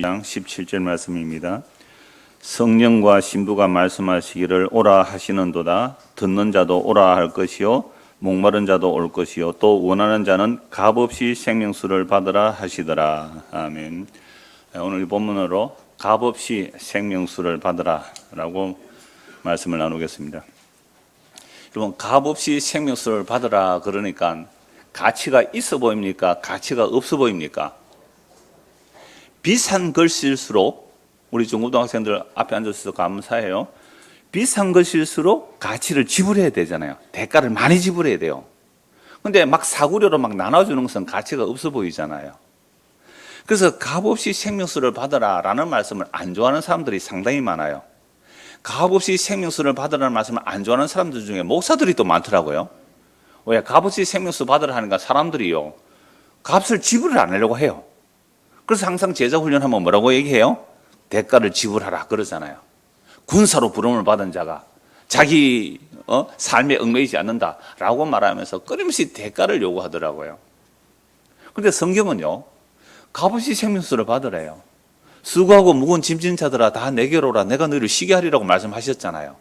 장 17절 말씀입니다. 성령과 신부가 말씀하시기를 오라 하시는도다. 듣는 자도 오라 할 것이요 목마른 자도 올 것이요 또 원하는 자는 값없이 생명수를 받으라 하시더라. 아멘. 오늘 이 본문으로 값없이 생명수를 받으라 라고 말씀을 나누겠습니다. 여러분, 값없이 생명수를 받으라 그러니까 가치가 있어 보입니까? 가치가 없어 보입니까? 비싼 글씨일수록, 우리 중고등학생들 앞에 앉아서 감사해요. 비싼 글씨일수록 가치를 지불해야 되잖아요. 대가를 많이 지불해야 돼요. 근데 막 사구려로 막 나눠주는 것은 가치가 없어 보이잖아요. 그래서 값없이 생명수를 받으라 라는 말씀을 안 좋아하는 사람들이 상당히 많아요. 값없이 생명수를 받으라는 말씀을 안 좋아하는 사람들 중에 목사들이 또 많더라고요. 왜? 값없이 생명수 받으라 하니까 사람들이요, 값을 지불을 안 하려고 해요. 그래서 항상 제자 훈련하면 뭐라고 얘기해요? 대가를 지불하라 그러잖아요. 군사로 부름을 받은 자가 자기 삶에 얽매이지 않는다라고 말하면서 끊임없이 대가를 요구하더라고요. 그런데 성경은요, 값없이 생명수를 받으래요. 수고하고 무거운 짐진 자들아 다 내게로 오라. 내가 너희를 쉬게 하리라고 말씀하셨잖아요.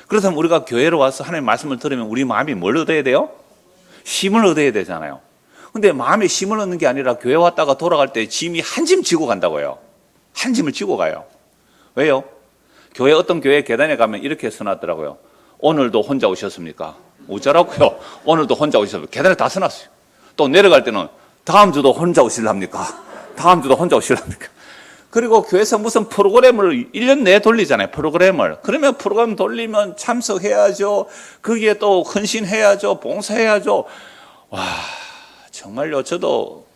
그렇다면 우리가 교회로 와서 하나님의 말씀을 들으면 우리 마음이 뭘 얻어야 돼요? 힘을 얻어야 되잖아요. 근데 마음에 힘을 얻는 게 아니라 교회 왔다가 돌아갈 때 짐이 한 짐 지고 간다고요. 한 짐을 지고 가요. 왜요? 교회, 어떤 교회 계단에 가면 이렇게 써놨더라고요. 오늘도 혼자 오셨습니까? 어쩌라고요? 오늘도 혼자 오셨습니까? 계단에 다 써놨어요. 또 내려갈 때는 다음 주도 혼자 오실랍니까? 다음 주도 혼자 오실랍니까? 그리고 교회에서 무슨 프로그램을 1년 내에 돌리잖아요. 프로그램을. 그러면 프로그램 돌리면 참석해야죠. 거기에 또 헌신해야죠. 봉사해야죠. 와, 정말요. 저도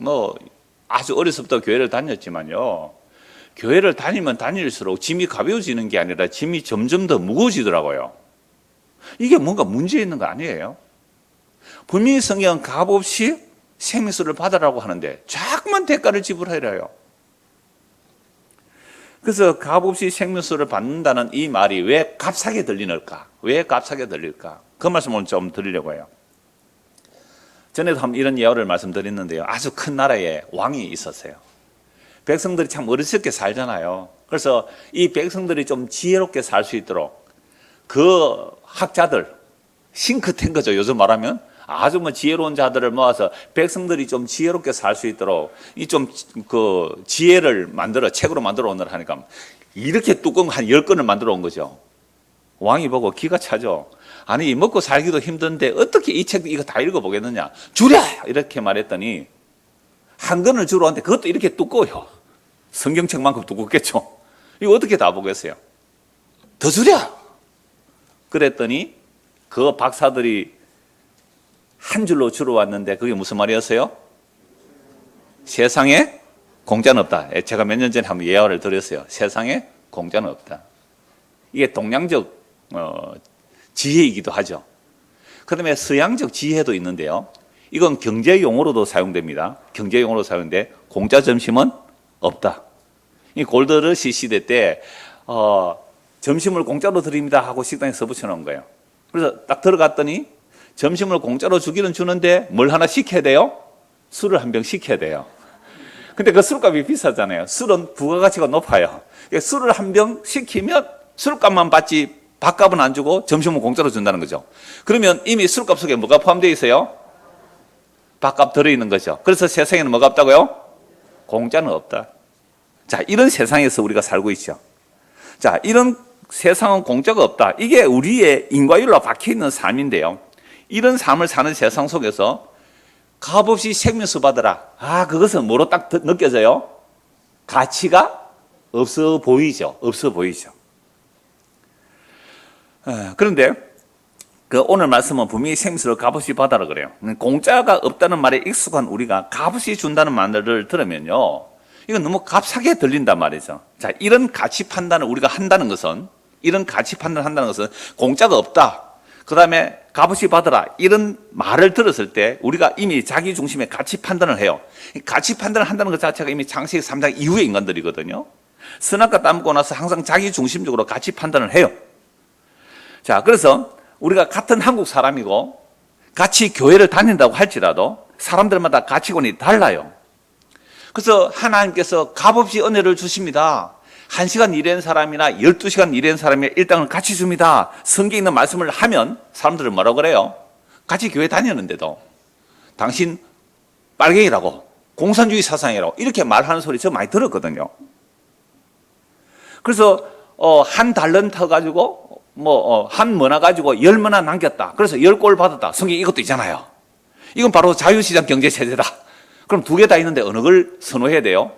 아주 어려서부터 교회를 다녔지만요, 교회를 다니면 다닐수록 짐이 가벼워지는 게 아니라 짐이 점점 더 무거워지더라고요. 이게 뭔가 문제 있는 거 아니에요? 분명히 성경은 값없이 생명수를 받으라고 하는데 자꾸만 대가를 지불하래요. 그래서 값없이 생명수를 받는다는 이 말이 왜 값싸게 들리는가? 왜 값싸게 들릴까? 그 말씀을 좀 드리려고 해요. 전에도 한번 이런 예화를 말씀드렸는데요. 아주 큰 나라에 왕이 있었어요. 백성들이 참 어리석게 살잖아요. 그래서 이 백성들이 좀 지혜롭게 살 수 있도록 그 학자들, 싱크탱크죠. 요즘 말하면 아주 지혜로운 자들을 모아서 백성들이 좀 지혜롭게 살 수 있도록 이 좀 지혜를 만들어 책으로 만들어 오느라 하니까 이렇게 두꺼운 한 10권을 만들어 온 거죠. 왕이 보고 기가 차죠. 아니, 먹고 살기도 힘든데 어떻게 이 책 이거 다 읽어보겠느냐? 주랴! 이렇게 말했더니 한 권을 주러 왔는데 그것도 이렇게 두꺼워요. 성경책만큼 두껍겠죠. 이거 어떻게 다 보겠어요? 더 주랴! 그랬더니 그 박사들이 한 줄로 주러 왔는데 그게 무슨 말이었어요? 세상에 공짜는 없다. 제가 몇 년 전에 한번 예화를 드렸어요. 세상에 공짜는 없다. 이게 동양적 지혜이기도 하죠. 그 다음에 서양적 지혜도 있는데요. 이건 경제 용어로도 사용됩니다. 경제 용어로 사용돼. 공짜 점심은 없다. 이 골드러시 시대 때 점심을 공짜로 드립니다 하고 식당에 써붙여 놓은 거예요. 그래서 딱 들어갔더니 점심을 공짜로 주기는 주는데 뭘 하나 시켜야 돼요? 술을 한 병 시켜야 돼요. 근데 그 술값이 비싸잖아요. 술은 부가가치가 높아요. 술을 한 병 시키면 술값만 받지 밥값은 안 주고 점심은 공짜로 준다는 거죠. 그러면 이미 술값 속에 뭐가 포함되어 있어요? 밥값 들어있는 거죠. 그래서 세상에는 뭐가 없다고요? 공짜는 없다. 자, 이런 세상에서 우리가 살고 있죠. 자, 이런 세상은 공짜가 없다. 이게 우리의 인과율로 박혀있는 삶인데요. 이런 삶을 사는 세상 속에서 값없이 생명수 받으라. 그것은 뭐로 딱 느껴져요? 가치가 없어 보이죠. 없어 보이죠. 그런데 오늘 말씀은 분명히 생명수를 값없이 받아라 그래요. 공짜가 없다는 말에 익숙한 우리가 값없이 준다는 말을 들으면요, 이건 너무 값싸게 들린단 말이죠. 자, 이런 가치 판단을 우리가 한다는 것은, 이런 가치 판단을 한다는 것은 공짜가 없다, 그 다음에 값없이 받으라, 이런 말을 들었을 때 우리가 이미 자기 중심의 가치 판단을 해요. 가치 판단을 한다는 것 자체가 이미 창세기 3장 이후의 인간들이거든요. 선악과 따먹고 나서 항상 자기 중심적으로 가치 판단을 해요. 자, 그래서 우리가 같은 한국 사람이고 같이 교회를 다닌다고 할지라도 사람들마다 가치관이 달라요. 그래서 하나님께서 값없이 은혜를 주십니다. 1시간 일한 사람이나 12시간 일한 사람이 일당을 같이 줍니다. 성경에 있는 말씀을 하면 사람들은 뭐라고 그래요? 같이 교회 다녔는데도 당신 빨갱이라고, 공산주의 사상이라고 이렇게 말하는 소리 저 많이 들었거든요. 그래서 한 달란트 가지고 한 머나 가지고 10머나 남겼다. 그래서 10골 받았다. 성경 이것도 있잖아요. 이건 바로 자유시장 경제 체제다. 그럼 두 개 다 있는데 어느 걸 선호해야 돼요?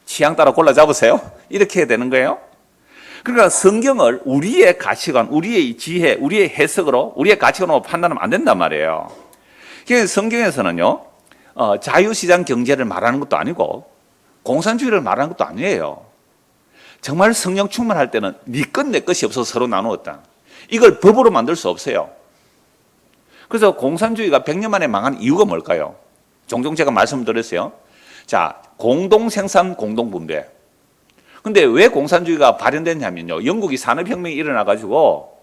취향 따라 골라 잡으세요. 이렇게 해야 되는 거예요. 그러니까 성경을 우리의 가치관, 우리의 지혜, 우리의 해석으로, 우리의 가치관으로 판단하면 안 된단 말이에요. 그래서 성경에서는요, 자유시장 경제를 말하는 것도 아니고 공산주의를 말하는 것도 아니에요. 정말 성령 충만할 때는 네 것 내 것이 없어서 서로 나누었다. 이걸 법으로 만들 수 없어요. 그래서 공산주의가 100년 만에 망한 이유가 뭘까요? 종종 제가 말씀드렸어요. 자, 공동생산, 공동분배. 근데 왜 공산주의가 발현됐냐면요. 영국이 산업혁명이 일어나가지고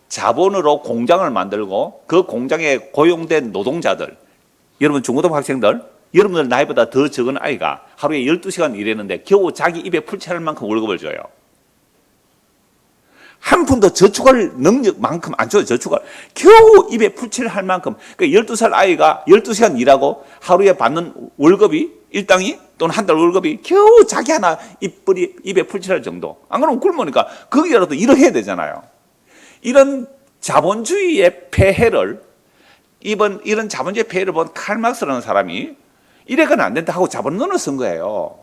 자본으로 공장을 만들고 그 공장에 고용된 노동자들, 여러분 중고등 학생들, 여러분들 나이보다 더 적은 아이가 하루에 12시간 일했는데 겨우 자기 입에 풀칠할 만큼 월급을 줘요. 한 푼도 저축할 능력만큼 안 줘요. 저축을 겨우 입에 풀칠할 만큼. 그러니까 12살 아이가 12시간 일하고 하루에 받는 월급이 일당이 또는 한 달 월급이 겨우 자기 하나 입에 풀칠할 정도. 안 그러면 굶으니까 거기라도 일을 해야 되잖아요. 이런 자본주의의 폐해를 이런 자본주의 폐해를 본 칼막스라는 사람이 이래서는 안 된다 하고 자본론을 쓴 거예요.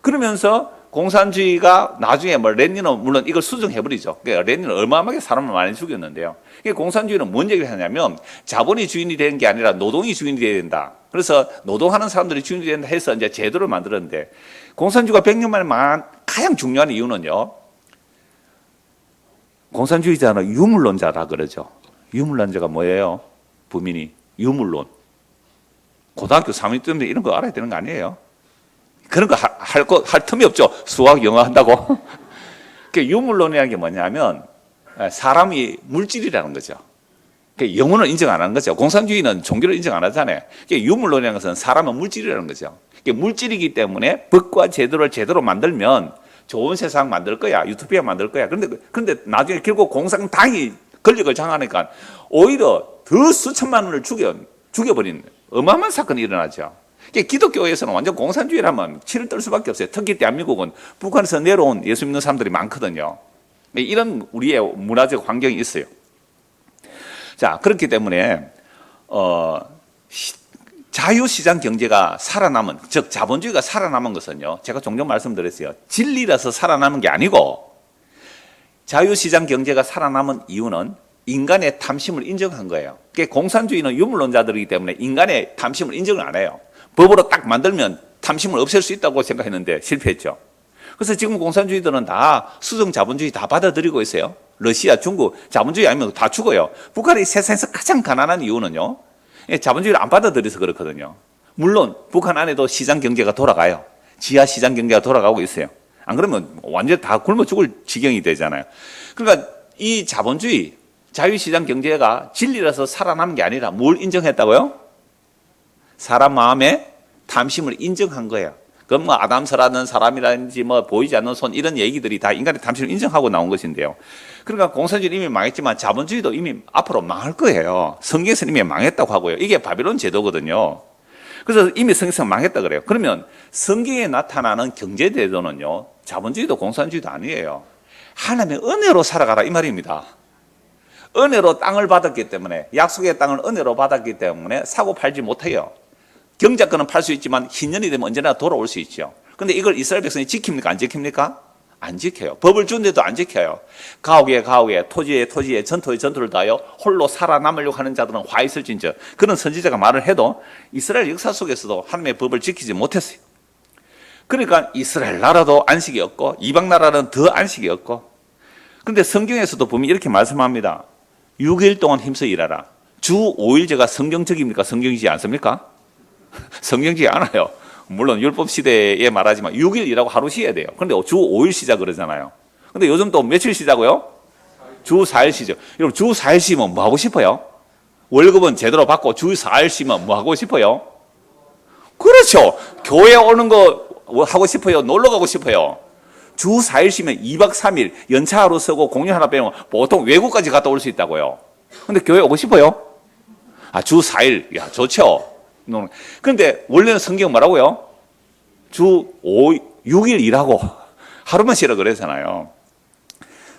그러면서 공산주의가 나중에 레닌은 물론 이걸 수정해버리죠. 그러니까 레닌은 어마어마하게 사람을 많이 죽였는데요. 공산주의는 뭔 얘기를 하냐면 자본이 주인이 되는 게 아니라 노동이 주인이 돼야 된다. 그래서 노동하는 사람들이 주인이 된다 해서 이제 제도를 만들었는데 공산주의가 100년 만에 망한 가장 중요한 이유는요. 공산주의자는 유물론자라 그러죠. 유물론자가 뭐예요? 부민이 유물론. 고등학교 3학년 때문에 이런 거 알아야 되는 거 아니에요? 그런 거 할 틈이 없죠. 수학, 영어 한다고. 유물론이라는 게 뭐냐면 사람이 물질이라는 거죠. 영혼을 인정 안 하는 거죠. 공산주의는 종교를 인정 안 하잖아요. 유물론이라는 것은 사람은 물질이라는 거죠. 물질이기 때문에 법과 제도를 제대로 만들면 좋은 세상 만들 거야. 유토피아 만들 거야. 그런데 나중에 결국 공산당이 권력을 장악하니까 오히려 더 수천만 원을 죽여버린 어마어마한 사건이 일어나죠. 기독교에서는 완전 공산주의라면 치를 떨 수밖에 없어요. 특히 대한민국은 북한에서 내려온 예수 믿는 사람들이 많거든요. 이런 우리의 문화적 환경이 있어요. 자, 그렇기 때문에 자유시장 경제가 살아남은, 즉 자본주의가 살아남은 것은요, 제가 종종 말씀드렸어요. 진리라서 살아남은 게 아니고 자유시장 경제가 살아남은 이유는 인간의 탐심을 인정한 거예요. 공산주의는 유물론자들이기 때문에 인간의 탐심을 인정을 안 해요. 법으로 딱 만들면 탐심을 없앨 수 있다고 생각했는데 실패했죠. 그래서 지금 공산주의들은 다 수정 자본주의 다 받아들이고 있어요. 러시아, 중국 자본주의 아니면 다 죽어요. 북한이 세상에서 가장 가난한 이유는요, 자본주의를 안 받아들여서 그렇거든요. 물론 북한 안에도 시장 경제가 돌아가요. 지하 시장 경제가 돌아가고 있어요. 안 그러면 완전히 다 굶어 죽을 지경이 되잖아요. 그러니까 이 자본주의, 자유시장 경제가 진리라서 살아남은 게 아니라 뭘 인정했다고요? 사람 마음에 탐심을 인정한 거예요. 그럼 아담스라는 사람이라든지 보이지 않는 손 이런 얘기들이 다 인간의 탐심을 인정하고 나온 것인데요. 그러니까 공산주의는 이미 망했지만 자본주의도 이미 앞으로 망할 거예요. 성경에서는 이미 망했다고 하고요. 이게 바빌론 제도거든요. 그래서 이미 성경에서 망했다 그래요. 그러면 성경에 나타나는 경제 제도는요, 자본주의도 공산주의도 아니에요. 하나님의 은혜로 살아가라 이 말입니다. 은혜로 땅을 받았기 때문에, 약속의 땅을 은혜로 받았기 때문에 사고 팔지 못해요. 경작권은 팔 수 있지만 희년이 되면 언제나 돌아올 수 있죠. 그런데 이걸 이스라엘 백성이 지킵니까? 안 지킵니까? 안 지켜요. 법을 주는데도 안 지켜요. 가옥에 토지에 전토를 다하여 홀로 살아남으려고 하는 자들은 화 있을진저. 그런 선지자가 말을 해도 이스라엘 역사 속에서도 하나님의 법을 지키지 못했어요. 그러니까 이스라엘 나라도 안식이 없고 이방 나라는 더 안식이 없고. 그런데 성경에서도 보면 이렇게 말씀합니다. 6일 동안 힘써 일하라. 주 5일제가 성경적입니까? 성경이지 않습니까? 성경적이 않아요. 물론 율법 시대에 말하지만 6일 일하고 하루 쉬어야 돼요. 그런데 주 5일 쉬자 그러잖아요. 근데 요즘 또 며칠 쉬자고요? 주 4일 쉬죠. 여러분 주 4일 쉬면 뭐 하고 싶어요? 월급은 제대로 받고 주 4일 쉬면 뭐 하고 싶어요? 그렇죠. 교회 오는 거 하고 싶어요? 놀러 가고 싶어요? 주 4일 쉬면 2박 3일 연차 하루 쓰고 공연 하나 빼면 보통 외국까지 갔다 올 수 있다고요. 근데 교회 오고 싶어요? 주 4일, 야, 좋죠. 그런데 원래는 성경 뭐라고요? 주 6일 일하고 하루만 쉬라 그러잖아요.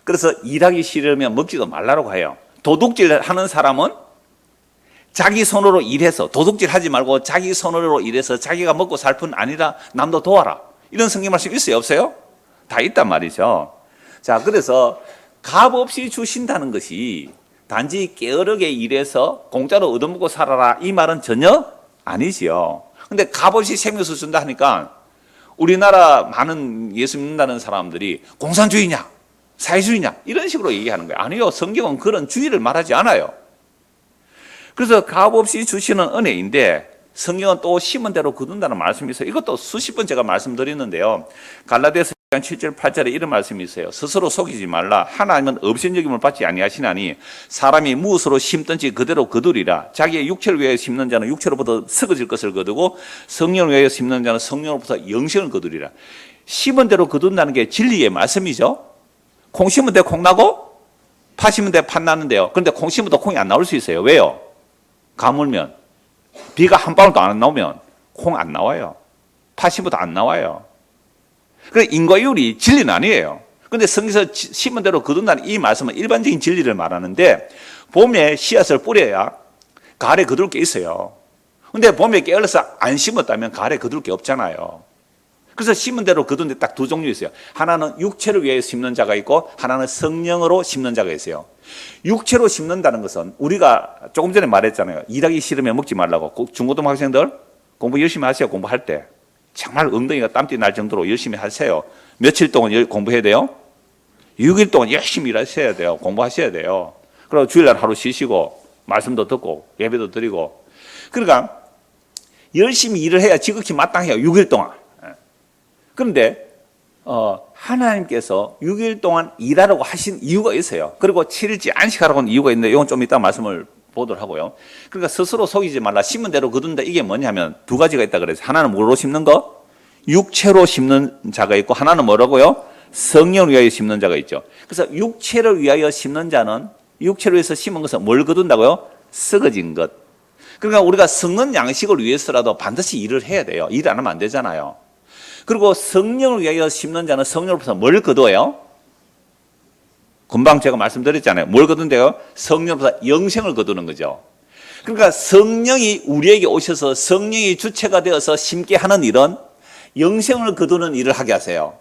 그래서 일하기 싫으면 먹지도 말라고 해요. 도둑질 하는 사람은 자기 손으로 일해서, 도둑질 하지 말고 자기 손으로 일해서 자기가 먹고 살 뿐 아니라 남도 도와라. 이런 성경 말씀 있어요, 없어요? 다 있단 말이죠. 자, 그래서 값 없이 주신다는 것이 단지 게으르게 일해서 공짜로 얻어먹고 살아라, 이 말은 전혀 아니지요. 근데 값 없이 생명수 준다 하니까 우리나라 많은 예수 믿는다는 사람들이 공산주의냐, 사회주의냐, 이런 식으로 얘기하는 거예요. 아니요, 성경은 그런 주의를 말하지 않아요. 그래서 값 없이 주시는 은혜인데 성경은 또 심은 대로 거둔다는 말씀이 있어요. 이것도 수십 번 제가 말씀드리는데요. 갈라디아서 7절 8절에 이런 말씀이 있어요. 스스로 속이지 말라. 하나님은 업신여김을 받지 아니하시나니 사람이 무엇으로 심든지 그대로 거두리라. 자기의 육체를 위하여 심는 자는 육체로부터 썩어질 것을 거두고 성령을 위하여 심는 자는 성령으로부터 영생을 거두리라. 심은 대로 거둔다는 게 진리의 말씀이죠. 콩 심은 데 콩 나고 파 심은 데 팥 나는데요. 그런데 콩 심은 데 콩이 안 나올 수 있어요. 왜요? 가물면, 비가 한 방울도 안 나오면 콩 안 나와요. 파 심어도 안 나와요. 그래, 인과율이 진리는 아니에요. 그런데 성경에서 심은 대로 거둔다는 이 말씀은 일반적인 진리를 말하는데 봄에 씨앗을 뿌려야 가을에 거둘 게 있어요. 근데 봄에 깨어서 안 심었다면 가을에 거둘 게 없잖아요. 그래서 심은 대로 거둔 데 딱 두 종류 있어요. 하나는 육체를 위해 심는 자가 있고 하나는 성령으로 심는 자가 있어요. 육체로 심는다는 것은 우리가 조금 전에 말했잖아요. 일하기 싫으면 먹지 말라고. 중고등 학생들 공부 열심히 하세요. 공부할 때 정말 엉덩이가 땀띠 날 정도로 열심히 하세요. 며칠 동안 공부해야 돼요? 6일 동안 열심히 일하셔야 돼요. 공부하셔야 돼요. 그리고 주일날 하루 쉬시고 말씀도 듣고 예배도 드리고. 그러니까 열심히 일을 해야 지극히 마땅해요. 6일 동안. 그런데 하나님께서 6일 동안 일하라고 하신 이유가 있어요. 그리고 7일째 안식하라고 하는 이유가 있는데 이건 좀 이따 말씀을 보도록 하고요. 그러니까 스스로 속이지 말라. 심은 대로 거둔다. 이게 뭐냐면 두 가지가 있다 그래서 하나는 뭐로 심는 거? 육체로 심는 자가 있고 하나는 뭐라고요? 성령을 위하여 심는 자가 있죠. 그래서 육체를 위하여 심는 자는 육체를 위해서 심은 것은 뭘 거둔다고요? 썩어진 것. 그러니까 우리가 썩는 양식을 위해서라도 반드시 일을 해야 돼요. 일 안 하면 안 되잖아요. 그리고 성령을 위하여 심는 자는 성령으로부터 뭘 거두어요? 금방 제가 말씀드렸잖아요. 뭘 거둔대요? 성령으로부터 영생을 거두는 거죠. 그러니까 성령이 우리에게 오셔서 성령이 주체가 되어서 심게 하는 일은 영생을 거두는 일을 하게 하세요.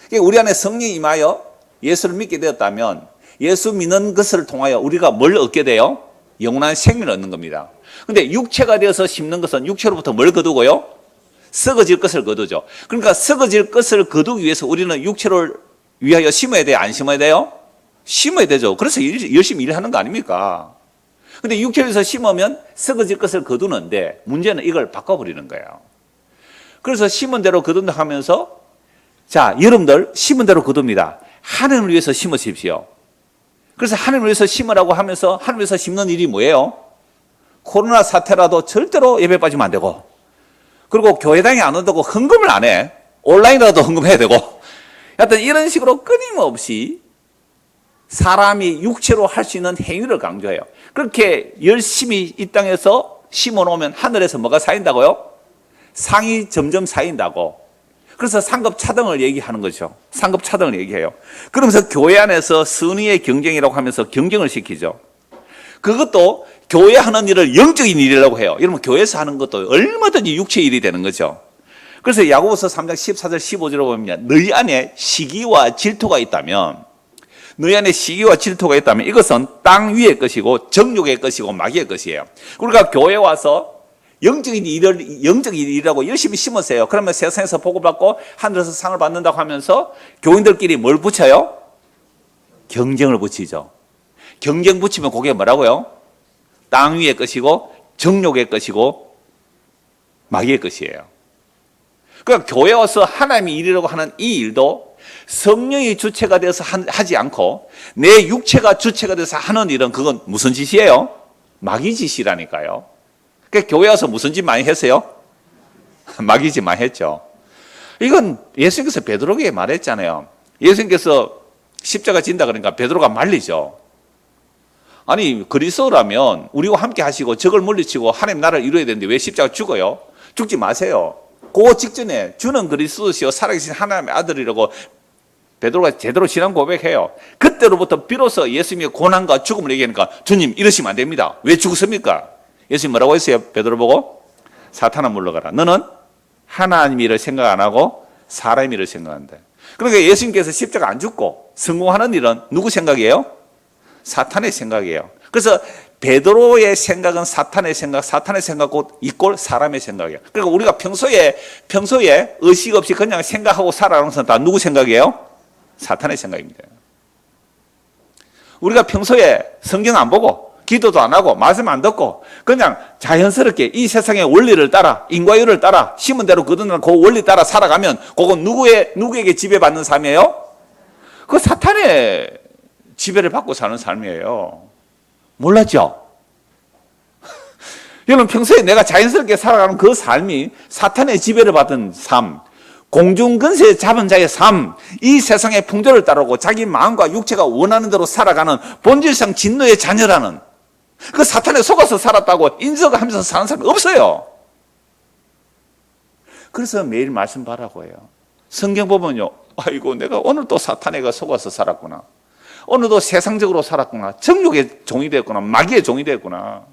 그러니까 우리 안에 성령이 임하여 예수를 믿게 되었다면 예수 믿는 것을 통하여 우리가 뭘 얻게 돼요? 영원한 생명을 얻는 겁니다. 그런데 육체가 되어서 심는 것은 육체로부터 뭘 거두고요? 썩어질 것을 거두죠. 그러니까 썩어질 것을 거두기 위해서 우리는 육체를 위하여 심어야 돼요? 안 심어야 돼요? 심어야 되죠. 그래서 열심히 일하는 거 아닙니까? 근데 육체에서 심으면 썩어질 것을 거두는데 문제는 이걸 바꿔버리는 거예요. 그래서 심은 대로 거둔다 하면서 자, 여러분들 심은 대로 거둡니다. 하나님을 위해서 심으십시오. 그래서 하나님을 위해서 심으라고 하면서 하나님을 위해서 심는 일이 뭐예요? 코로나 사태라도 절대로 예배 빠지면 안 되고 그리고 교회당에 안 온다고 헌금을 안 해. 온라인이라도 헌금해야 되고 하여튼 이런 식으로 끊임없이 사람이 육체로 할 수 있는 행위를 강조해요. 그렇게 열심히 이 땅에서 심어놓으면 하늘에서 뭐가 쌓인다고요? 상이 점점 쌓인다고. 그래서 상급차등을 얘기하는 거죠. 상급차등을 얘기해요. 그러면서 교회 안에서 선의의 경쟁이라고 하면서 경쟁을 시키죠. 그것도 교회 하는 일을 영적인 일이라고 해요. 여러분 교회에서 하는 것도 얼마든지 육체 일이 되는 거죠. 그래서 야고보서 3장 14절 15절을 보면 너희 안에 시기와 질투가 있다면 너희 안에 시기와 질투가 있다면 이것은 땅 위의 것이고 정욕의 것이고 마귀의 것이에요. 그러니까 교회 와서 영적인 일이라고 열심히 심으세요. 그러면 세상에서 복을 받고 하늘에서 상을 받는다고 하면서 교인들끼리 뭘 붙여요? 경쟁을 붙이죠. 경쟁 붙이면 그게 뭐라고요? 땅 위의 것이고 정욕의 것이고 마귀의 것이에요. 그러니까 교회 와서 하나님이 일이라고 하는 이 일도 성령이 주체가 되어서 하지 않고 내 육체가 주체가 돼서 하는 일은 그건 무슨 짓이에요? 마귀 짓이라니까요. 그러니까 교회 와서 무슨 짓 많이 했어요? 막이지만 했죠. 이건 예수님께서 베드로에게 말했잖아요. 예수님께서 십자가 진다 그러니까 베드로가 말리죠. 아니 그리스도라면 우리와 함께 하시고 적을 물리치고 하나님 나라를 이루어야 되는데 왜 십자가 죽어요? 죽지 마세요. 그 직전에 주는 그리스도시요 살아계신 하나님의 아들이라고 베드로가 제대로 신앙 고백해요. 그때로부터 비로소 예수님의 고난과 죽음을 얘기하니까 주님 이러시면 안 됩니다. 왜 죽습니까? 예수님 뭐라고 했어요? 베드로 보고 사탄아 물러가라. 너는 하나님 일을 생각 안 하고 사람 일을 생각한다. 그러니까 예수님께서 십자가 안 죽고 성공하는 일은 누구 생각이에요? 사탄의 생각이에요. 그래서 베드로의 생각은 사탄의 생각, 사탄의 생각 곧 이꼴 사람의 생각이에요. 그러니까 우리가 평소에 의식 없이 그냥 생각하고 살아가는 것은 다 누구 생각이에요? 사탄의 생각입니다. 우리가 평소에 성경 안 보고 기도도 안 하고 말씀 안 듣고 그냥 자연스럽게 이 세상의 원리를 따라 인과율을 따라 심은 대로 거두는 그 원리 따라 살아가면 그건 누구에게 지배받는 삶이에요? 그 사탄의 지배를 받고 사는 삶이에요. 몰랐죠? 여러분 평소에 내가 자연스럽게 살아가는 그 삶이 사탄의 지배를 받은 삶, 공중근세 잡은 자의 삶, 이 세상의 풍조를 따르고 자기 마음과 육체가 원하는 대로 살아가는 본질상 진노의 자녀라는 그 사탄에 속아서 살았다고 인정하면서 사는 사람이 없어요. 그래서 매일 말씀 바라고 해요. 성경 보면요, 아이고 내가 오늘 또 사탄에게 속아서 살았구나. 오늘도 세상적으로 살았구나. 정욕의 종이 됐구나. 마귀의 종이 됐구나.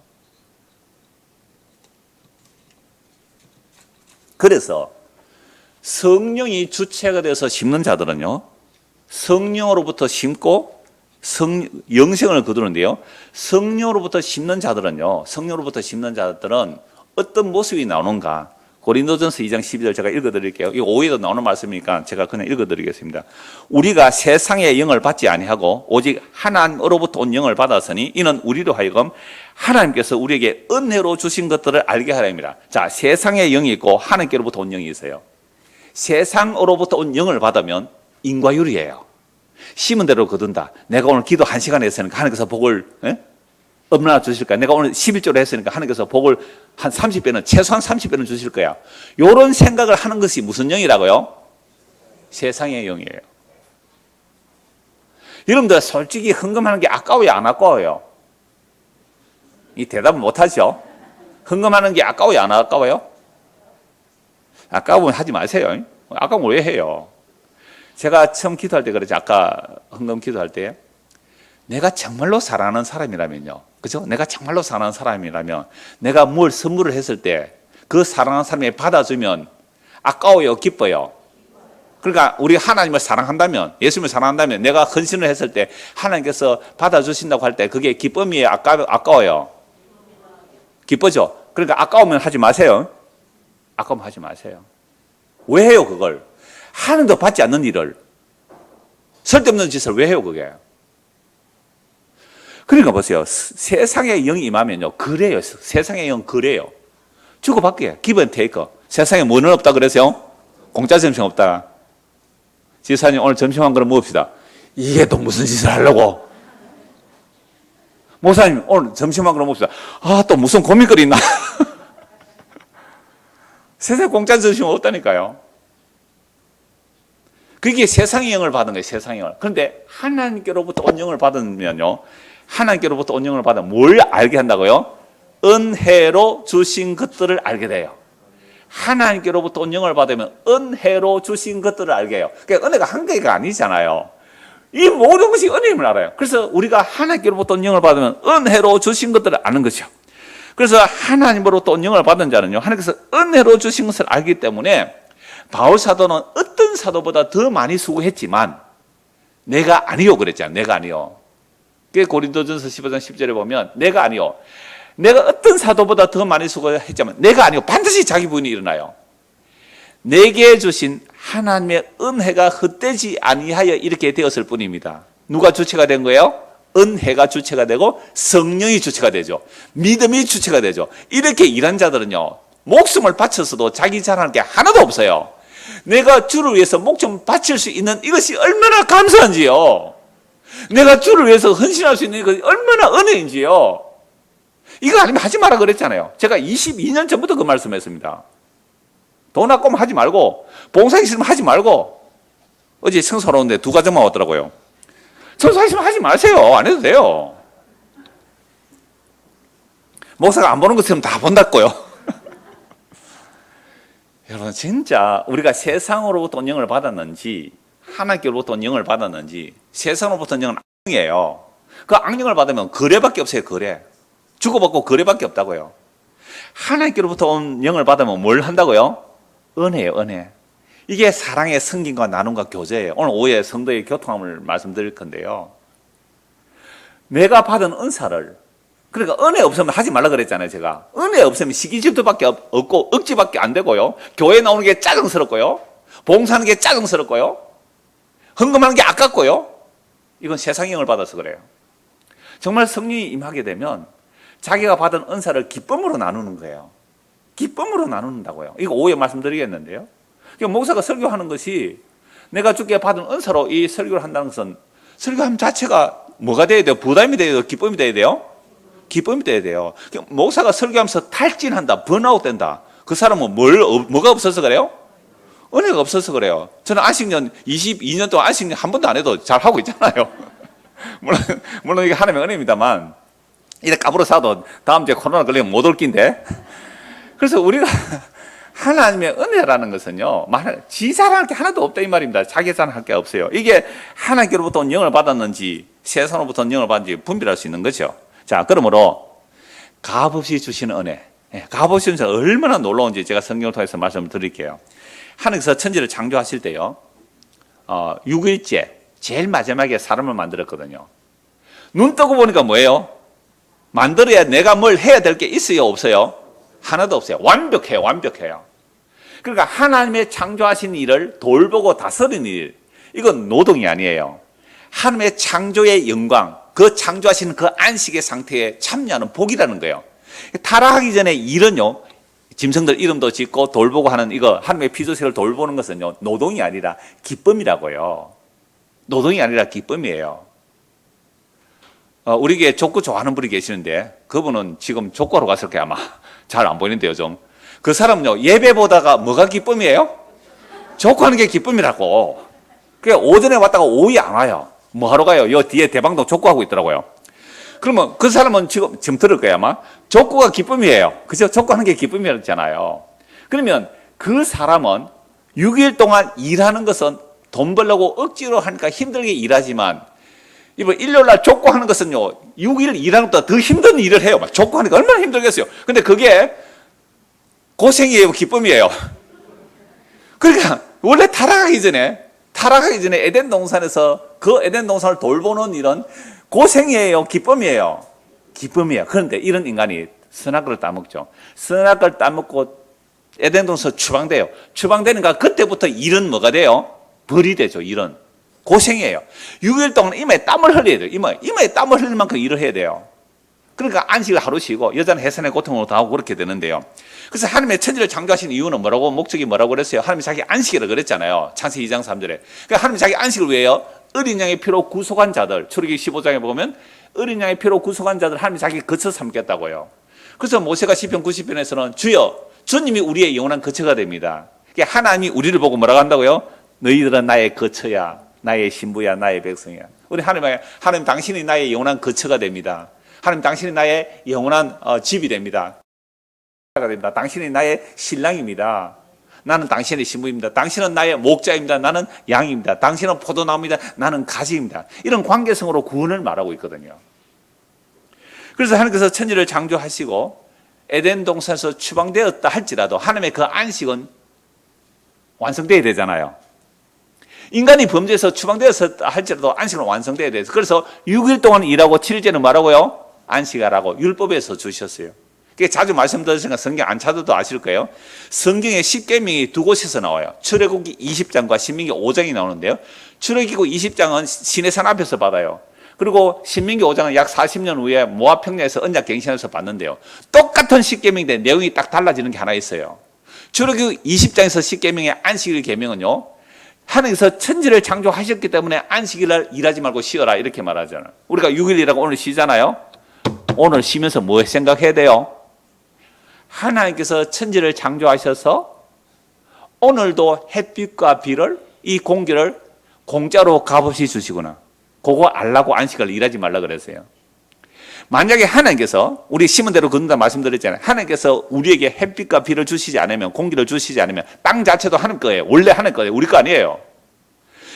그래서 성령이 주체가 돼서 심는 자들은요, 성령으로부터 심고 영생을 거두는데요, 성령으로부터 심는 자들은 어떤 모습이 나오는가? 고린도전서 2장 12절 제가 읽어드릴게요. 이 5회도 나오는 말씀이니까 제가 그냥 읽어드리겠습니다. 우리가 세상의 영을 받지 아니하고 오직 하나님으로부터 온 영을 받았으니 이는 우리로 하여금 하나님께서 우리에게 은혜로 주신 것들을 알게 하려 합니다. 자, 세상의 영이 있고 하나님께로부터 온 영이 있어요. 세상으로부터 온 영을 받으면 인과율이에요. 심은 대로 거둔다. 내가 오늘 기도 1시간 했으니까 하나님께서 복을 얼마나 주실까? 내가 오늘 11조를 했으니까 하나님께서 복을 한 30배는, 최소한 30배는 주실 거야. 이런 생각을 하는 것이 무슨 영이라고요? 세상의 영이에요. 여러분들 솔직히 헌금하는 게 아까워요, 안 아까워요? 이 대답을 못하죠? 헌금하는 게 아까워요, 안 아까워요? 아까우면 하지 마세요. 아까우면 왜 해요? 제가 처음 기도할 때 그랬죠. 아까 헌금 기도할 때. 내가 정말로 사랑하는 사람이라면요. 그죠? 내가 정말로 사랑하는 사람이라면 내가 뭘 선물을 했을 때 그 사랑하는 사람이 받아주면 아까워요, 기뻐요? 그러니까 우리 하나님을 사랑한다면, 예수님을 사랑한다면 내가 헌신을 했을 때 하나님께서 받아주신다고 할 때 그게 기쁨이에요, 아까워요? 기쁘죠? 그러니까 아까우면 하지 마세요. 아까우면 하지 마세요. 왜 해요, 그걸? 하나님도 받지 않는 일을, 쓸데없는 짓을 왜 해요, 그게? 그러니까 보세요. 세상의 영이 임하면요, 그래요. 세상의 영 그래요. 주고받게, 기브 앤 테이크. 세상에 뭐는 없다 그래서요? 공짜 점심 없다. 지사님 오늘 점심 한 그릇 먹읍시다. 이게 또 무슨 짓을 하려고? 목사님 오늘 점심 한 그릇 먹읍시다. 아, 또 무슨 고민거리 있나? 세상에 공짜 점심 없다니까요. 그게 세상의 영을 받은 거예요, 세상의 영을. 그런데 하나님께로부터 온 영을 받으면요, 하나님께로부터 온 영을 받으면 뭘 알게 한다고요? 은혜로 주신 것들을 알게 돼요. 하나님께로부터 온 영을 받으면 은혜로 주신 것들을 알게 해요. 그러니까 은혜가 한 개가 아니잖아요. 이 모든 것이 은혜임을 알아요. 그래서 우리가 하나님께로부터 온 영을 받으면 은혜로 주신 것들을 아는 거죠. 그래서 하나님으로부터 온 영을 받은 자는요, 하나님께서 은혜로 주신 것을 알기 때문에 바울 사도는 어떤 사도보다 더 많이 수고했지만 내가 아니요 그랬잖아요. 내가 아니요. 그게 고린도전서 15장 10절에 보면 내가 아니요. 내가 어떤 사도보다 더 많이 수고했지만 내가 아니요. 반드시 자기 부인이 일어나요. 내게 주신 하나님의 은혜가 헛되지 아니하여 이렇게 되었을 뿐입니다. 누가 주체가 된 거예요? 은혜가 주체가 되고 성령이 주체가 되죠. 믿음이 주체가 되죠. 이렇게 일한 자들은요, 목숨을 바쳐서도 자기 자랑할 게 하나도 없어요. 내가 주를 위해서 목숨 바칠 수 있는 이것이 얼마나 감사한지요. 내가 주를 위해서 헌신할 수 있는 이것이 얼마나 은혜인지요. 이거 아니면 하지 마라 그랬잖아요. 제가 22년 전부터 그 말씀했습니다. 돈 아까우면 하지 말고, 봉사하기 싫으면 하지 말고. 어제 청소하러 오는데 2가정만 왔더라고요. 청소하시면 하지 마세요. 안 해도 돼요. 목사가 안 보는 것처럼 다 본다고요. 여러분, 진짜 우리가 세상으로부터 영을 받았는지, 하나님께로부터 영을 받았는지, 세상으로부터 영은 악령이에요. 그 악령을 받으면 거래밖에 없어요, 거래. 주고받고 거래밖에 없다고요. 하나님께로부터 온 영을 받으면 뭘 한다고요? 은혜예요, 은혜. 이게 사랑의 성김과 나눔과 교제예요. 오늘 오후에 성도의 교통함을 말씀드릴 건데요. 내가 받은 은사를, 그러니까 은혜 없으면 하지 말라 그랬잖아요, 제가. 은혜 없으면 시기질투밖에 없고 억지밖에 안 되고요. 교회 나오는 게 짜증스럽고요. 봉사하는 게 짜증스럽고요. 헌금하는 게 아깝고요. 이건 세상의 영을 받아서 그래요. 정말 성령이 임하게 되면 자기가 받은 은사를 기쁨으로 나누는 거예요. 기쁨으로 나누는다고요. 이거 오후에 말씀드리겠는데요. 그러니까 목사가 설교하는 것이 내가 주께 받은 은사로 이 설교를 한다는 것은 설교함 자체가 뭐가 돼야 돼요? 부담이 돼야 돼요? 기쁨이 돼야 돼요? 기쁨이 돼야 돼요. 그러니까 목사가 설교하면서 탈진한다, 번아웃 된다. 그 사람은 뭐가 없어서 그래요? 은혜가 없어서 그래요. 저는 안식년 22년 동안 안식년 한 번도 안 해도 잘 하고 있잖아요. 물론 이게 하나님의 은혜입니다만, 이래 까불어 사도 다음 주에 코로나 걸리면 못 올 낀데. 그래서 우리가 하나님의 은혜라는 것은요, 지 자랑할 게 하나도 없다 이 말입니다. 자기 자랑할 게 없어요. 이게 하나님께로부터 온 영을 받았는지 세상으로부터 온 영을 받았는지 분별할 수 있는 거죠. 자, 그러므로 값없이 주시는 은혜, 값없이 주시는 은혜 얼마나 놀라운지 제가 성경을 통해서 말씀을 드릴게요. 하나님께서 천지를 창조하실 때요, 6일째 제일 마지막에 사람을 만들었거든요. 눈 뜨고 보니까 뭐예요? 만들어야 내가 뭘 해야 될 게 있어요, 없어요? 하나도 없어요. 완벽해요, 완벽해요. 그러니까 하나님의 창조하신 일을 돌보고 다스리는 일, 이건 노동이 아니에요. 하나님의 창조의 영광, 그 창조하신 그 안식의 상태에 참여하는 복이라는 거예요. 타락하기 전에 일은요, 짐승들 이름도 짓고 돌보고 하는 이거 하나님의 피조세를 돌보는 것은요, 노동이 아니라 기쁨이라고요. 노동이 아니라 기쁨이에요. 우리에게 족구 좋아하는 분이 계시는데 그분은 지금 족구하러 갔을 거예요, 아마. 잘 안 보이는데요, 좀. 그 사람은요, 예배 보다가 뭐가 기쁨이에요? 족구하는 게 기쁨이라고. 그게 오전에 왔다가 오후에 안 와요. 뭐 하러 가요? 요 뒤에 대방동 족구하고 있더라고요. 그러면 그 사람은 지금 들을 거예요, 아마. 족구가 기쁨이에요. 그죠? 족구하는 게 기쁨이었잖아요. 그러면 그 사람은 6일 동안 일하는 것은 돈 벌려고 억지로 하니까 힘들게 일하지만, 이번 일요일 날 족구하는 것은요, 6일 일하는 것보다 더 힘든 일을 해요. 막 족구하니까 얼마나 힘들겠어요. 근데 그게 고생이에요, 기쁨이에요. 그러니까 원래 타락하기 전에 에덴 동산에서 그 에덴 동산을 돌보는 일은 고생이에요, 기쁨이에요. 기쁨이에요. 그런데 이런 인간이 선악과를 따먹죠. 선악과를 따먹고 에덴 동산에서 추방돼요. 추방되니까 그때부터 일은 뭐가 돼요? 벌이 되죠, 일은. 고생이에요. 6일 동안 이마에 땀을 흘려야 돼요. 이마에 땀을 흘릴 만큼 일을 해야 돼요. 그러니까 안식을 하루 쉬고 여자는 해산의 고통으로 당하고 그렇게 되는데요. 그래서 하나님의 천지를 창조하신 이유는 뭐라고, 목적이 뭐라고 그랬어요? 하나님이 자기 안식이라고 그랬잖아요. 창세기 2장 3절에. 그러니까 하나님이 자기 안식을 위해요, 어린 양의 피로 구속한 자들, 출애굽기 15장에 보면 어린 양의 피로 구속한 자들 하나님이 자기 거처 삼겠다고요. 그래서 모세가 시편 90편에서는 주여, 주님이 우리의 영원한 거처가 됩니다. 그러니까 하나님이 우리를 보고 뭐라고 한다고요? 너희들은 나의 거처야, 나의 신부야, 나의 백성이야. 우리 하나님 당신이 나의 영원한 거처가 됩니다. 하나님 당신이 나의 영원한 집이 됩니다. 당신이 나의 신랑입니다. 나는 당신의 신부입니다. 당신은 나의 목자입니다. 나는 양입니다. 당신은 포도나무입니다. 나는 가지입니다. 이런 관계성으로 구원을 말하고 있거든요. 그래서 하나님께서 천지를 창조하시고 에덴 동산에서 추방되었다 할지라도 하나님의 그 안식은 완성되어야 되잖아요. 인간이 범죄해서 추방되었다 할지라도 안식은 완성되어야 돼요. 그래서 6일 동안 일하고 7일째는 뭐라고요? 안식하라고 율법에서 주셨어요. 그게 자주 말씀드렸으니까 성경 안 찾아도 아실 거예요. 성경에 십계명이 두 곳에서 나와요. 출애굽기 20장과 신명기 5장이 나오는데요. 출애굽기 20장은 시내산 앞에서 받아요. 그리고 신명기 5장은 약 40년 후에 모압 평야에서 언약 갱신해서 받는데요. 똑같은 십계명인데 내용이 딱 달라지는 게 하나 있어요. 출애굽기 20장에서 십계명의 안식일 계명은요, 하나님께서 천지를 창조하셨기 때문에 안식일날 일하지 말고 쉬어라 이렇게 말하잖아요. 우리가 6일 일하고 오늘 쉬잖아요. 오늘 쉬면서 뭐 생각해야 돼요? 하나님께서 천지를 창조하셔서 오늘도 햇빛과 비를, 이 공기를 공짜로 값없이 주시구나. 그거 알라고 안식을 일하지 말라 그랬어요. 만약에 하나님께서, 우리 심은 대로 거둔다 말씀드렸잖아요. 하나님께서 우리에게 햇빛과 비를 주시지 않으면, 공기를 주시지 않으면 땅 자체도 하나님 거예요. 원래 하나님 거예요. 우리 거 아니에요.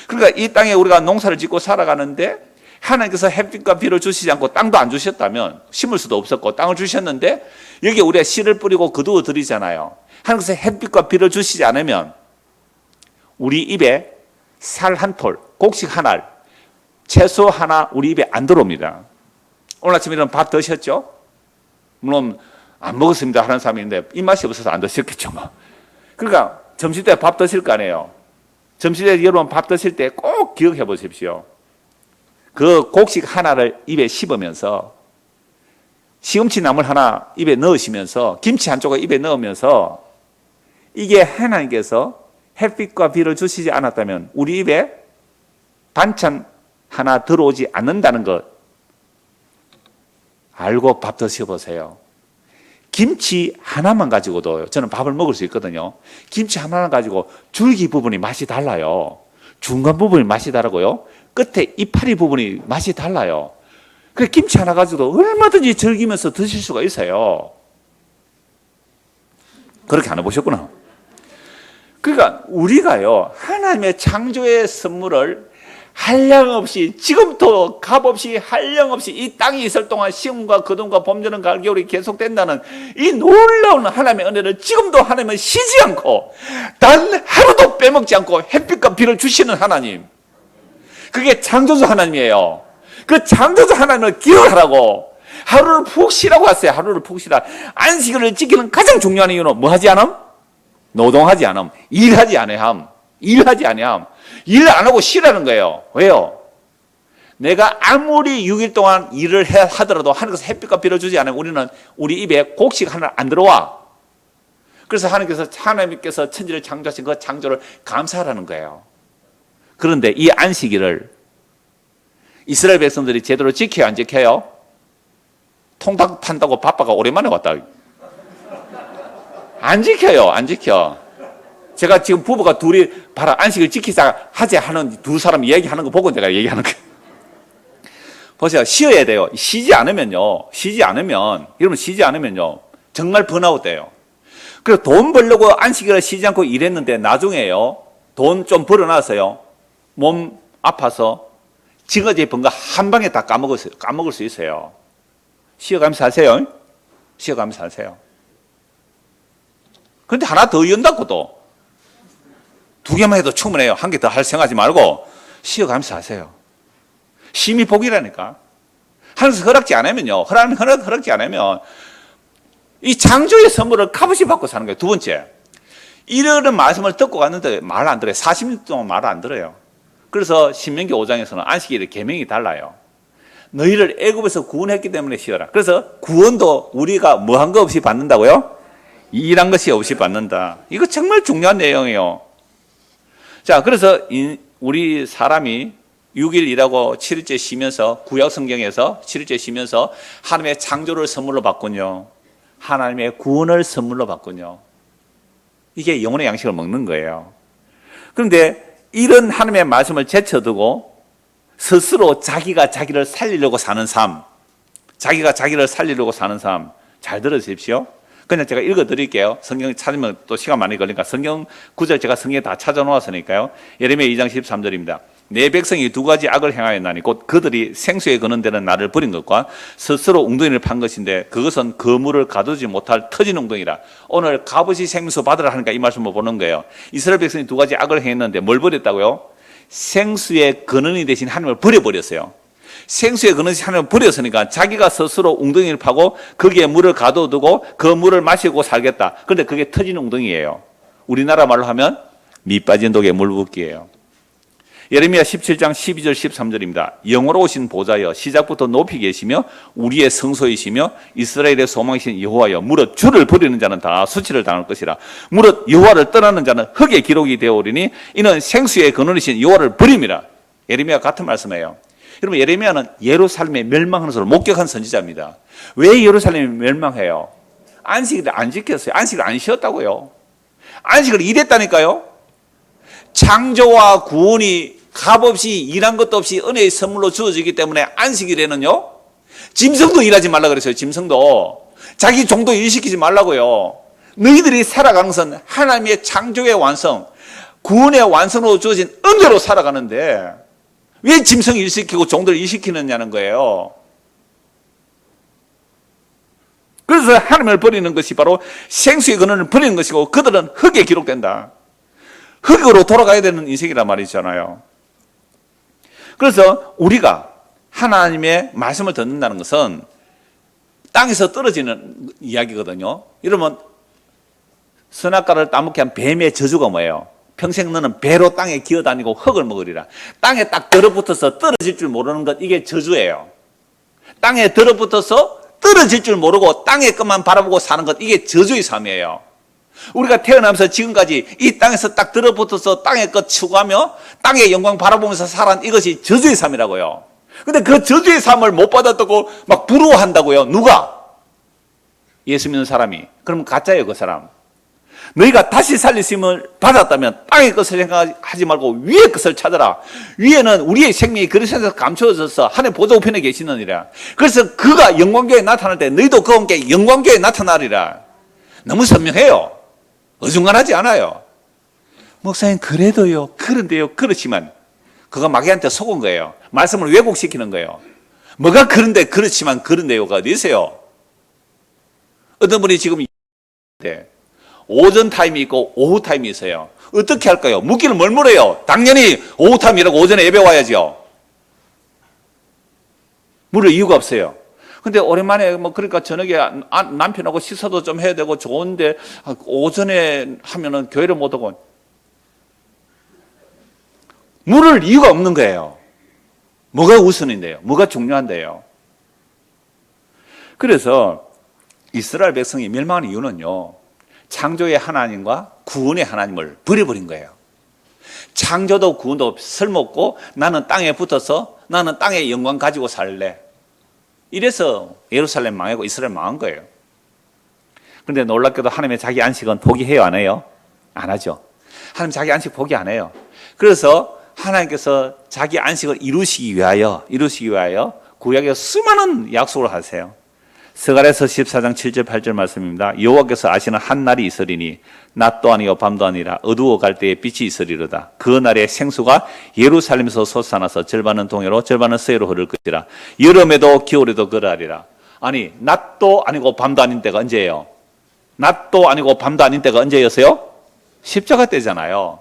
그러니까 이 땅에 우리가 농사를 짓고 살아가는데 하나님께서 햇빛과 비를 주시지 않고 땅도 안 주셨다면 심을 수도 없었고, 땅을 주셨는데 여기에 우리가 씨를 뿌리고 거두어 드리잖아요. 하나님께서 햇빛과 비를 주시지 않으면 우리 입에 살 한 톨, 곡식 한 알, 채소 하나 우리 입에 안 들어옵니다. 오늘 아침에 밥 드셨죠? 물론 안 먹었습니다 하는 사람이 있는데 입맛이 없어서 안 드셨겠죠. 뭐. 그러니까 점심때 밥 드실 거 아니에요. 점심때 여러분 밥 드실 때 꼭 기억해 보십시오. 그 곡식 하나를 입에 씹으면서, 시금치 나물 하나 입에 넣으시면서, 김치 한쪽을 입에 넣으면서, 이게 하나님께서 햇빛과 비를 주시지 않았다면 우리 입에 반찬 하나 들어오지 않는다는 것 알고 밥 드셔보세요. 김치 하나만 가지고도 저는 밥을 먹을 수 있거든요. 김치 하나만 가지고 줄기 부분이 맛이 달라요. 중간 부분이 맛이 다르고요. 끝에 이파리 부분이 맛이 달라요. 그래서 김치 하나 가지고도 얼마든지 즐기면서 드실 수가 있어요. 그렇게 안 해보셨구나. 그러니까 우리가요, 하나님의 창조의 선물을 한량없이, 지금부터 값없이 한량없이 이 땅이 있을 동안 시험과 거둠과 봄, 여름, 가을, 겨울이 계속된다는 이 놀라운 하나님의 은혜를 지금도 하나님은 쉬지 않고 단 하루도 빼먹지 않고 햇빛과 비를 주시는 하나님, 그게 창조주 하나님이에요. 그 창조주 하나님을 기억하라고 하루를 푹 쉬라고 하세요. 하루를 푹 쉬라. 안식일을 지키는 가장 중요한 이유는 뭐 하지 않음? 노동하지 않음. 일하지 않아야 일하지 않아야 일 안 하고 쉬라는 거예요. 왜요? 내가 아무리 6일 동안 일을 하더라도 하나님께서 햇빛과 비를 주지 않으면 우리는 우리 입에 곡식 하나 안 들어와. 그래서 하나님께서 천지를 창조하신 그 창조를 감사하라는 거예요. 그런데 이 안식일을 이스라엘 백성들이 제대로 지켜요, 안 지켜요? 통닭 탄다고 바빠가 오랜만에 왔다. 안 지켜요, 안 지켜. 제가 지금 부부가 둘이 봐라, 안식을 지키자 하지 하는 두 사람 얘기하는 거 보고 내가 얘기하는 거예요. 보세요. 쉬어야 돼요. 쉬지 않으면요, 여러분 쉬지 않으면요, 정말 번아웃 돼요. 그래서 돈 벌려고 안식일을 쉬지 않고 일했는데 나중에요, 돈 좀 벌어놔서요, 몸 아파서 지금까지 번 거 한 방에 다 까먹을 수 있어요. 쉬어가면서 하세요. 쉬어가면서 하세요. 그런데 하나 더 연다고 또. 두 개만 해도 충분해요. 한 개 더 할 생각하지 말고 쉬어가면서 하세요. 쉼이 복이라니까. 하늘에서 허락지 않으면요, 허락지 않으면 이 창조의 선물을 값없이 받고 사는 거예요. 두 번째, 이런 말씀을 듣고 갔는데 말을 안 들어요. 40년 동안 말을 안 들어요. 그래서 신명기 5장에서는 안식일의 계명이 달라요. 너희를 애굽에서 구원했기 때문에 쉬어라. 그래서 구원도 우리가 뭐 한 거 없이 받는다고요? 일한 것이 없이 받는다. 이거 정말 중요한 내용이에요. 자, 그래서 우리 사람이 6일 일하고 7일째 쉬면서, 구약 성경에서 7일째 쉬면서 하나님의 창조를 선물로 받군요. 하나님의 구원을 선물로 받군요. 이게 영혼의 양식을 먹는 거예요. 그런데 이런 하나님의 말씀을 제쳐두고 스스로 자기가 자기를 살리려고 사는 삶, 잘 들으십시오. 그냥 제가 읽어드릴게요. 성경 찾으면 또 시간 많이 걸리니까 성경 구절 제가 성경에 다 찾아놓았으니까요. 예레미야 2장 13절입니다. 내 백성이 두 가지 악을 행하였나니 곧 그들이 생수에 거는 데는 나를 버린 것과 스스로 웅덩이를 판 것인데 그것은 그물을 가두지 못할 터진 웅덩이라. 오늘 값없이 생수 받으라 하니까 이 말씀을 보는 거예요. 이스라엘 백성이 두 가지 악을 행했는데 뭘 버렸다고요? 생수의 근원이 되신 하나님을 버려버렸어요. 생수의 근원이 하나님을 버렸으니까 자기가 스스로 웅덩이를 파고 거기에 물을 가둬두고 그 물을 마시고 살겠다. 그런데 그게 터진 웅덩이예요. 우리나라 말로 하면 밑 빠진 독에 물 붓기예요. 예레미야 17장 12절 13절입니다. 영원로우신 보좌여, 시작부터 높이 계시며 우리의 성소이시며 이스라엘의 소망이신 여호와여, 무릇 주를 버리는 자는 다 수치를 당할 것이라. 무릇 여호와를 떠나는 자는 흙에 기록이 되어오리니 이는 생수의 근원이신 여호와를 버림이라. 예레미야 같은 말씀이에요. 여러분, 예레미야는 예루살렘에 멸망하는 것을 목격한 선지자입니다. 왜 예루살렘이 멸망해요? 안식일을 안 지켰어요. 안식일을 안 쉬었다고요. 안식을 일했다니까요. 창조와 구원이 값없이 일한 것도 없이 은혜의 선물로 주어지기 때문에 안식일에는요, 짐승도 일하지 말라 그랬어요. 짐승도. 자기 종도 일시키지 말라고요. 너희들이 살아가는 것은 하나님의 창조의 완성, 구원의 완성으로 주어진 은혜로 살아가는데 왜 짐승 일시키고 종들 일시키느냐는 거예요. 그래서 하나님을 버리는 것이 바로 생수의 근원을 버리는 것이고, 그들은 흙에 기록된다. 흙으로 돌아가야 되는 인생이란 말이잖아요. 그래서 우리가 하나님의 말씀을 듣는다는 것은 땅에서 떨어지는 이야기거든요. 이러면 선악과를 따먹게 한 뱀의 저주가 뭐예요? 평생 너는 배로 땅에 기어다니고 흙을 먹으리라. 땅에 딱 들어붙어서 떨어질 줄 모르는 것, 이게 저주예요. 땅에 들어붙어서 떨어질 줄 모르고 땅의 것만 바라보고 사는 것, 이게 저주의 삶이에요. 우리가 태어나면서 지금까지 이 땅에서 딱 들어붙어서 땅의 것 추구하며 땅의 영광 바라보면서 살아온 이것이 저주의 삶이라고요. 근데 그 저주의 삶을 못 받았다고 막 부러워한다고요. 누가? 예수 믿는 사람이. 그럼 가짜예요, 그 사람. 너희가 다시 살리심을 받았다면 땅의 것을 생각하지 말고 위의 것을 찾아라. 위에는 우리의 생명이 그리스도에서 감추어져서 하나님 보좌 우편에 계시느니라. 그래서 그가 영광교회에 나타날 때 너희도 그와 함께 영광교회에 나타나리라. 너무 선명해요. 어중간하지 않아요. 목사님, 그래도요, 그런데요, 그렇지만. 그가 마귀한테 속은 거예요. 말씀을 왜곡시키는 거예요. 뭐가 그런데 그렇지만 그런데요가 어디 있어요? 어떤 분이 지금 오전 타임이 있고 오후 타임이 있어요. 어떻게 할까요? 묻기를 뭘 물어요? 당연히 오후 타임이라고 오전에 예배 와야죠. 물을 이유가 없어요. 근데 오랜만에 그러니까 저녁에 남편하고 식사도 좀 해야 되고 좋은데 오전에 하면은 교회를 못 오고, 물을 이유가 없는 거예요. 뭐가 우선인데요? 뭐가 중요한데요? 그래서 이스라엘 백성이 멸망하는 이유는요, 창조의 하나님과 구원의 하나님을 버려버린 거예요. 창조도 구원도 쓸모없고 나는 땅에 붙어서 나는 땅의 영광 가지고 살래. 이래서 예루살렘 망하고 이스라엘 망한 거예요. 그런데 놀랍게도 하나님의 자기 안식은 포기해요, 안 해요? 안 하죠. 하나님 자기 안식 포기 안 해요. 그래서 하나님께서 자기 안식을 이루시기 위하여 구약에 수많은 약속을 하세요. 스가랴서 14장 7절 8절 말씀입니다. 여호와께서 아시는 한 날이 있으리니 낮도 아니요 밤도 아니라 어두워 갈 때에 빛이 있으리로다. 그 날에 생수가 예루살렘에서 솟아나서 절반은 동해로 절반은 서해로 흐를 것이라. 여름에도 겨울에도 그러하리라. 아니, 낮도 아니고 밤도 아닌 때가 언제예요? 낮도 아니고 밤도 아닌 때가 언제였어요? 십자가 때잖아요.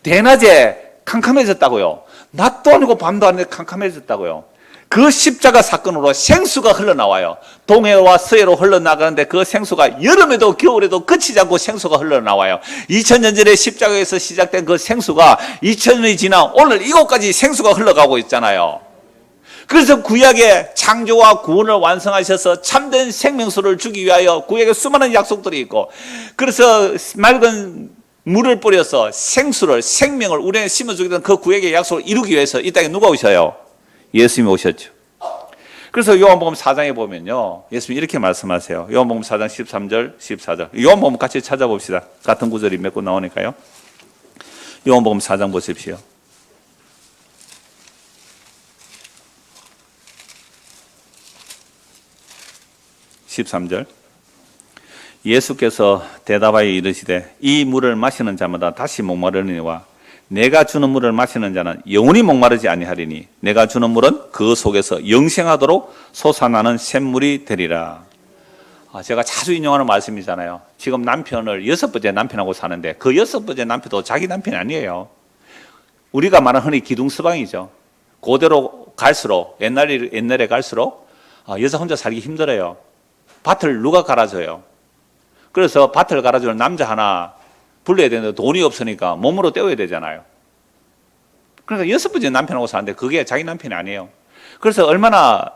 대낮에 캄캄해졌다고요. 낮도 아니고 밤도 아닌데 캄캄해졌다고요. 그 십자가 사건으로 생수가 흘러나와요. 동해와 서해로 흘러나가는데 그 생수가 여름에도 겨울에도 그치지 않고 생수가 흘러나와요. 2000년 전에 십자가에서 시작된 그 생수가 2000년이 지나 오늘 이곳까지 생수가 흘러가고 있잖아요. 그래서 구약의 창조와 구원을 완성하셔서 참된 생명수를 주기 위하여 구약에 수많은 약속들이 있고, 그래서 맑은 물을 뿌려서 생수를, 생명을 우리에게 심어주기던 그 구약의 약속을 이루기 위해서 이 땅에 누가 오셔요? 예수님이 오셨죠. 그래서 요한복음 4장에 보면요, 예수님이 이렇게 말씀하세요. 요한복음 4장 13절 14절. 요한복음 같이 찾아봅시다. 같은 구절이 몇 번 나오니까요. 요한복음 4장 보십시오. 13절. 예수께서 대답하여 이르시되 이 물을 마시는 자마다 다시 목마르니와 내가 주는 물을 마시는 자는 영원히 목마르지 아니하리니 내가 주는 물은 그 속에서 영생하도록 솟아나는 샘물이 되리라. 제가 자주 인용하는 말씀이잖아요. 지금 남편을 6번째 남편하고 사는데 그 6번째 남편도 자기 남편이 아니에요. 우리가 말하는 흔히 기둥서방이죠. 그대로 갈수록 옛날에 갈수록 여자 혼자 살기 힘들어요. 밭을 누가 갈아줘요? 그래서 밭을 갈아주는 남자 하나 불러야 되는데 돈이 없으니까 몸으로 때워야 되잖아요. 그러니까 6번째 남편하고 사는데 그게 자기 남편이 아니에요. 그래서 얼마나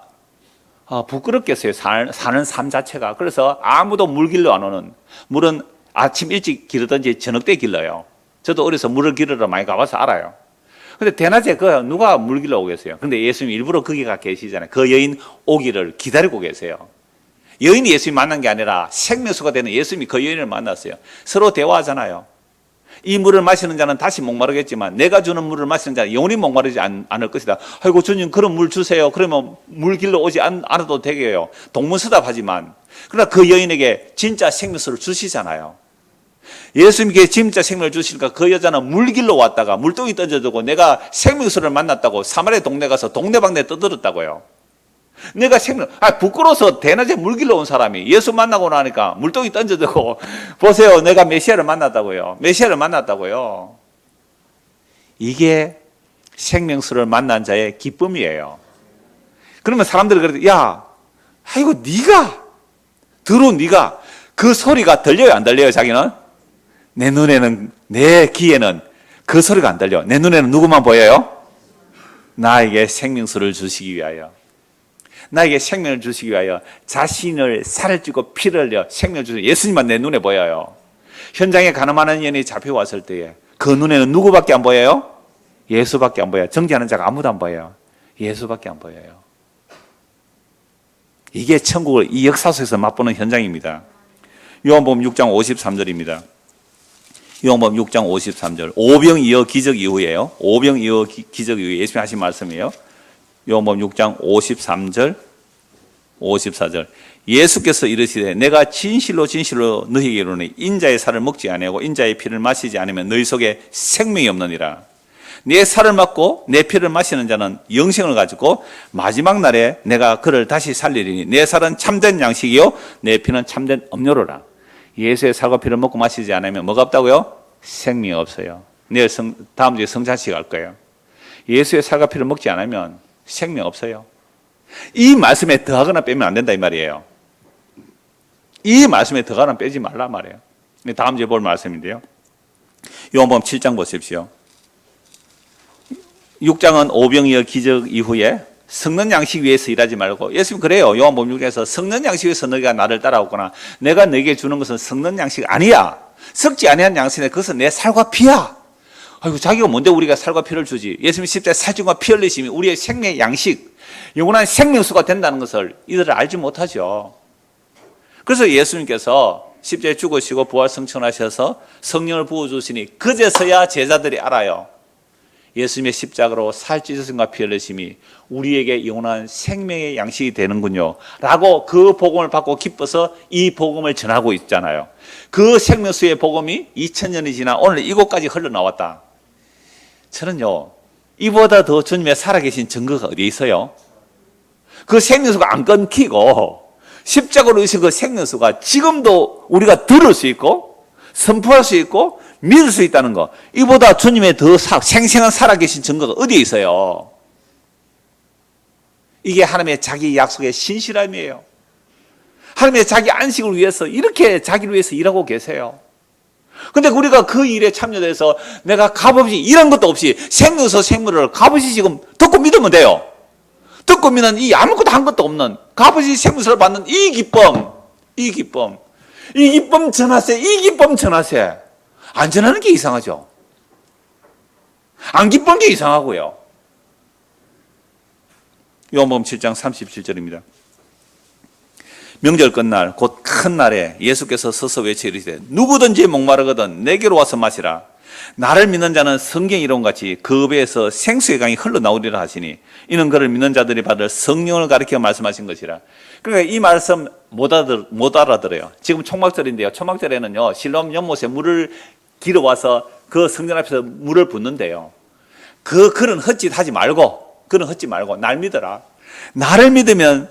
부끄럽겠어요. 사는 삶 자체가. 그래서 아무도 물 길러 안 오는, 물은 아침 일찍 기르든지 저녁 때 길러요. 저도 어려서 물을 기르러 많이 가봐서 알아요. 근데 대낮에 누가 물 길러 오겠어요? 근데 예수님 일부러 거기 가 계시잖아요. 그 여인 오기를 기다리고 계세요. 여인이 예수님 만난 게 아니라 생명수가 되는 예수님이 그 여인을 만났어요. 서로 대화하잖아요. 이 물을 마시는 자는 다시 목마르겠지만 내가 주는 물을 마시는 자는 영원히 목마르지 않을 것이다. 아이고 주님 그런 물 주세요. 그러면 물 길러 오지 않아도 되게요. 동문서답하지만 그러나 그 여인에게 진짜 생명수를 주시잖아요. 예수님께 진짜 생명을 주시니까 그 여자는 물 길러 왔다가 물동이 던져두고 내가 생명수를 만났다고 사마리아 동네 가서 동네방네 떠들었다고요. 내가 부끄러워서 대낮에 물 길러 온 사람이 예수 만나고 나니까 물동이 던져두고 보세요 내가 메시아를 만났다고요. 메시아를 만났다고요. 이게 생명수를 만난 자의 기쁨이에요. 그러면 사람들이 그래도 야 아이고 네가 그 소리가 들려요 안 들려요? 자기는 내 눈에는 내 귀에는 그 소리가 안 들려. 내 눈에는 누구만 보여요? 나에게 생명수를 주시기 위하여 나에게 생명을 주시기 위하여 자신을 살을 찌고 피를 흘려 생명을 주시기 예수님만 내 눈에 보여요. 현장에 가늠하는 연이 잡혀왔을 때에 그 눈에는 누구밖에 안 보여요? 예수밖에 안 보여요. 정죄하는 자가 아무도 안 보여요. 예수밖에 안 보여요. 이게 천국을 이 역사 속에서 맛보는 현장입니다. 요한복음 6장 53절입니다. 요한복음 6장 53절 오병이어 기적 이후에요. 오병이어 기적 이후에 예수님이 하신 말씀이에요. 요한복음 6장 53절 54절 예수께서 이르시되 내가 진실로 진실로 너희에게 이르노니 인자의 살을 먹지 아니하고 인자의 피를 마시지 않으면 너희 속에 생명이 없느니라. 내 살을 먹고 내 피를 마시는 자는 영생을 가지고 마지막 날에 내가 그를 다시 살리리니 내 살은 참된 양식이요 내 피는 참된 음료로라. 예수의 살과 피를 먹고 마시지 않으면 뭐가 없다고요? 생명이 없어요. 내일 다음 주에 성찬식 할 거예요. 예수의 살과 피를 먹지 않으면 생명 없어요. 이 말씀에 더하거나 빼면 안 된다 이 말이에요. 이 말씀에 더하거나 빼지 말라 말이에요. 다음 주에 볼 말씀인데요. 요한복음 7장 보십시오. 6장은 오병이어 기적 이후에 섞는 양식 위해서 일하지 말고 예수님 그래요. 요한복음 6장에서 섞는 양식 위해서 너희가 나를 따라오거나 내가 너희에게 주는 것은 섞는 양식 아니야. 섞지 아니한 양식인데 그것은 내 살과 피야. 아이고 자기가 뭔데 우리가 살과 피를 주지. 예수님 십자가에 살찐과 피 흘리심이 우리의 생명의 양식 영원한 생명수가 된다는 것을 이들을 알지 못하죠. 그래서 예수님께서 십자가에 죽으시고 부활 승천하셔서 성령을 부어주시니 그제서야 제자들이 알아요. 예수님의 십자가로 살찌으심과 피 흘리심이 우리에게 영원한 생명의 양식이 되는군요 라고 그 복음을 받고 기뻐서 이 복음을 전하고 있잖아요. 그 생명수의 복음이 2000년이 지나 오늘 이곳까지 흘러나왔다. 저는요 이보다 더 주님의 살아계신 증거가 어디에 있어요? 그 생명수가 안 끊기고 십자가로 오신 그 생명수가 지금도 우리가 들을 수 있고 선포할 수 있고 믿을 수 있다는 거, 이보다 주님의 더 생생한 살아계신 증거가 어디에 있어요? 이게 하나님의 자기 약속의 신실함이에요. 하나님의 자기 안식을 위해서 이렇게 자기를 위해서 일하고 계세요. 근데 우리가 그 일에 참여돼서 내가 값없이 이런 것도 없이 생명서 생물을 값없이 지금 듣고 믿으면 돼요. 듣고 믿는 이 아무것도 한 것도 없는 값없이 생명서를 받는 이 기쁨 전하세, 이 기쁨 전하세. 안 전하는 게 이상하죠. 안 기쁜 게 이상하고요. 요한복음 7장 37절입니다. 명절 끝날 곧 큰 날에 예수께서 서서 외쳐 이르시되 누구든지 목마르거든 내게로 와서 마시라. 나를 믿는 자는 성경 이론같이 그 배에서 생수의 강이 흘러나오리라 하시니 이는 그를 믿는 자들이 받을 성령을 가리켜 말씀하신 것이라. 그러니까 이 말씀 못 알아들어요. 지금 초막절인데요. 초막절에는요 실로암 연못에 물을 길어와서 그 성전 앞에서 물을 붓는데요. 그런 헛짓하지 말고 날 믿어라. 나를 믿으면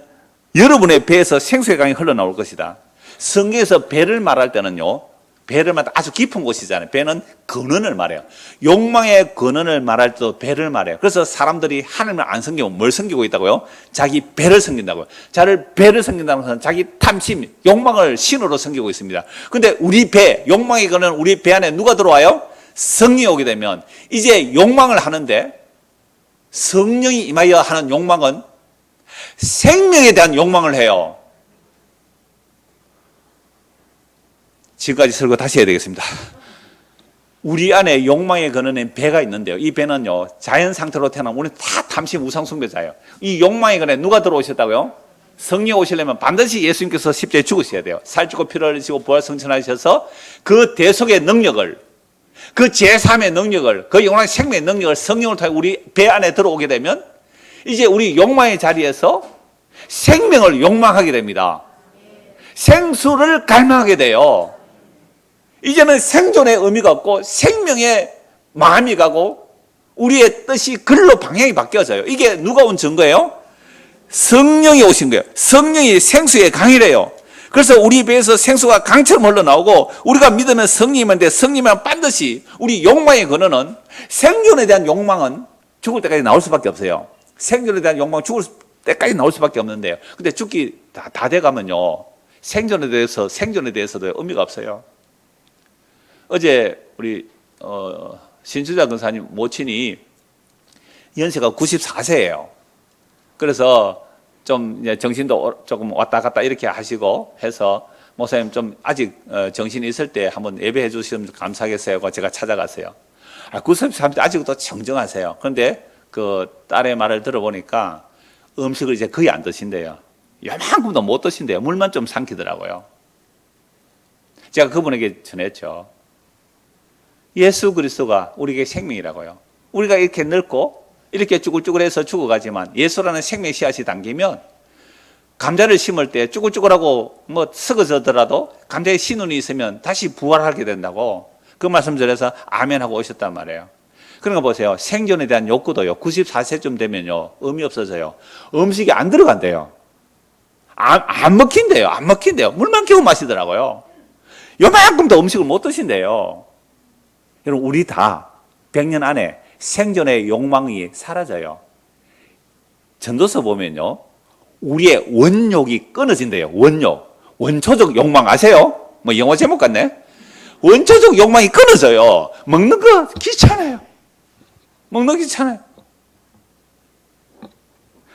여러분의 배에서 생수의 강이 흘러나올 것이다. 성경에서 배를 말할 때는요, 배를 말할 때 아주 깊은 곳이잖아요. 배는 근원을 말해요. 욕망의 근원을 말할 때도 배를 말해요. 그래서 사람들이 하나님을 안 섬기고 뭘 섬기고 있다고요? 자기 배를 섬긴다고요. 배를 섬긴다는 것은 자기 탐심, 욕망을 신으로 섬기고 있습니다. 근데 우리 배, 욕망의 근원, 우리 배 안에 누가 들어와요? 성령이 오게 되면 이제 욕망을 하는데 성령이 임하여 하는 욕망은 생명에 대한 욕망을 해요. 지금까지 설교 다시 해야 되겠습니다. 우리 안에 욕망의 근원에 배가 있는데요. 이 배는요, 자연 상태로 태어나면 우리 다 탐심 우상숭배자예요. 이 욕망의 근원에 누가 들어오셨다고요? 성령 오시려면 반드시 예수님께서 십자가에 죽으셔야 돼요. 살찌고 피를 흘리시고 부활 승천하셔서 그 대속의 능력을 그 제3의 능력을, 그 영원한 생명의 능력을 성령을 통해 우리 배 안에 들어오게 되면 이제 우리 욕망의 자리에서 생명을 욕망하게 됩니다. 생수를 갈망하게 돼요. 이제는 생존의 의미가 없고 생명의 마음이 가고 우리의 뜻이 글로 방향이 바뀌어져요. 이게 누가 온 증거예요? 성령이 오신 거예요. 성령이 생수의 강이래요. 그래서 우리 배에서 생수가 강처럼 흘러나오고 우리가 믿으면 성령님인데 성령이면 반드시 우리 욕망의 근원은 생존에 대한 욕망은 죽을 때까지 나올 수밖에 없어요. 생존에 대한 욕망은 죽을 때까지 나올 수밖에 없는데요. 근데 죽기 다 돼가면요. 생존에 대해서도 의미가 없어요. 어제 우리 신주자 근사님 모친이 연세가 94세예요. 그래서 좀 이제 정신도 조금 왔다 갔다 이렇게 하시고 해서 목사님 좀 아직 정신이 있을 때 한번 예배해 주시면 감사하겠어요 하고 제가 찾아갔어요. 93세 아직도 정정하세요. 그런데 그 딸의 말을 들어보니까 음식을 이제 거의 안 드신대요. 요만큼도 못 드신대요. 물만 좀 삼키더라고요. 제가 그분에게 전했죠. 예수 그리스도가 우리에게 생명이라고요. 우리가 이렇게 늙고 이렇게 쭈글쭈글해서 죽어가지만 예수라는 생명의 씨앗이 담기면 감자를 심을 때 쭈글쭈글하고 뭐 썩어져더라도 감자에 신운이 있으면 다시 부활하게 된다고 그 말씀 전해서 아멘하고 오셨단 말이에요. 그러니까 보세요. 생존에 대한 욕구도요. 94세쯤 되면요. 의미 없어져요. 음식이 안 들어간대요. 안 먹힌대요. 안 먹힌대요. 물만 끼고 마시더라고요. 요만큼도 음식을 못 드신대요. 여러분 우리 다 100년 안에 생존의 욕망이 사라져요. 전도서 보면요. 우리의 원욕이 끊어진대요. 원욕. 원초적 욕망 아세요? 뭐 영어 제목 같네. 원초적 욕망이 끊어져요. 먹는 거 귀찮아요. 먹는 거 귀찮아요.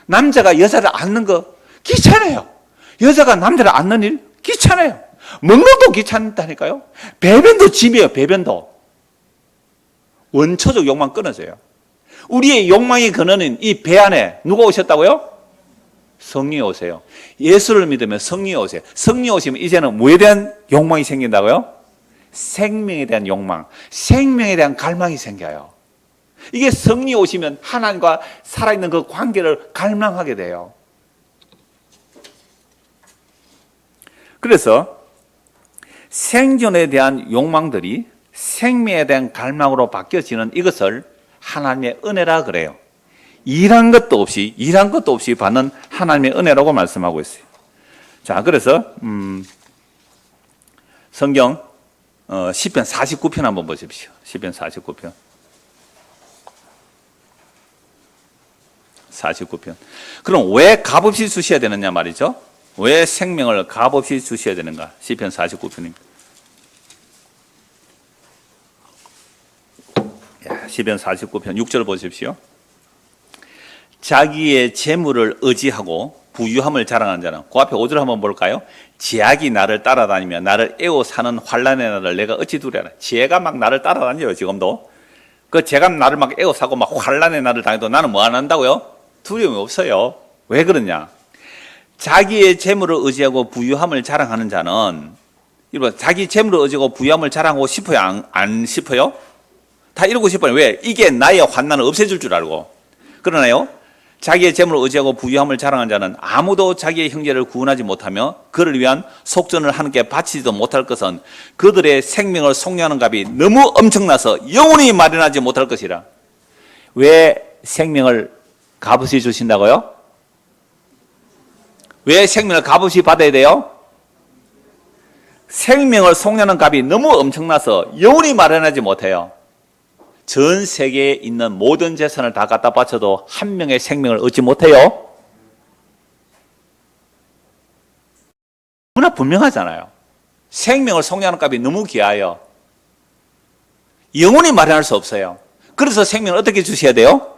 남자가 여자를 안는 거 귀찮아요. 여자가 남자를 안는 일 귀찮아요. 먹는 것도 귀찮다니까요. 배변도 짐이에요. 배변도. 원초적 욕망 끊어져요. 우리의 욕망의 근원은 이 배 안에 누가 오셨다고요? 성령이 오세요. 예수를 믿으면 성령이 오세요. 성령이 오시면 이제는 뭐에 대한 욕망이 생긴다고요? 생명에 대한 욕망, 생명에 대한 갈망이 생겨요. 이게 성령이 오시면 하나님과 살아있는 그 관계를 갈망하게 돼요. 그래서 생존에 대한 욕망들이 생명에 대한 갈망으로 바뀌어지는 이것을 하나님의 은혜라 그래요. 일한 것도 없이 받는 하나님의 은혜라고 말씀하고 있어요. 자, 그래서 성경 시편 49편 한번 보십시오. 시편 49편. 49편. 그럼 왜 값없이 주셔야 되느냐 말이죠? 왜 생명을 값없이 주셔야 되는가? 시편 49편입니다. 시편 49편 6절 보십시오. 자기의 재물을 의지하고 부유함을 자랑하는 자는, 그 앞에 5절 한번 볼까요? 제약이 나를 따라다니며 나를 애워사는 환난의 날을 내가 어찌 두려하나. 죄가 막 나를 따라다녀요. 지금도 그 죄가 나를 막 애워사고 막 환난의 날을 당해도 나는 뭐 안 한다고요? 두려움이 없어요. 왜 그러냐? 자기의 재물을 의지하고 부유함을 자랑하는 자는, 자기 재물을 의지하고 부유함을 자랑하고 싶어요? 안 싶어요? 다 이러고 싶어요. 왜? 이게 나의 환난을 없애줄 줄 알고. 그러나요, 자기의 재물을 의지하고 부유함을 자랑하는 자는 아무도 자기의 형제를 구원하지 못하며 그를 위한 속전을 하나님께 바치지도 못할 것은 그들의 생명을 속량하는 값이 너무 엄청나서 영원히 마련하지 못할 것이라. 왜 생명을 값없이 주신다고요? 왜 생명을 값없이 받아야 돼요? 생명을 속량하는 값이 너무 엄청나서 영원히 마련하지 못해요. 전 세계에 있는 모든 재산을 다 갖다 바쳐도 한 명의 생명을 얻지 못해요. 너무나 분명하잖아요. 생명을 속량하는 값이 너무 귀하여 영원히 마련할 수 없어요. 그래서 생명을 어떻게 주셔야 돼요?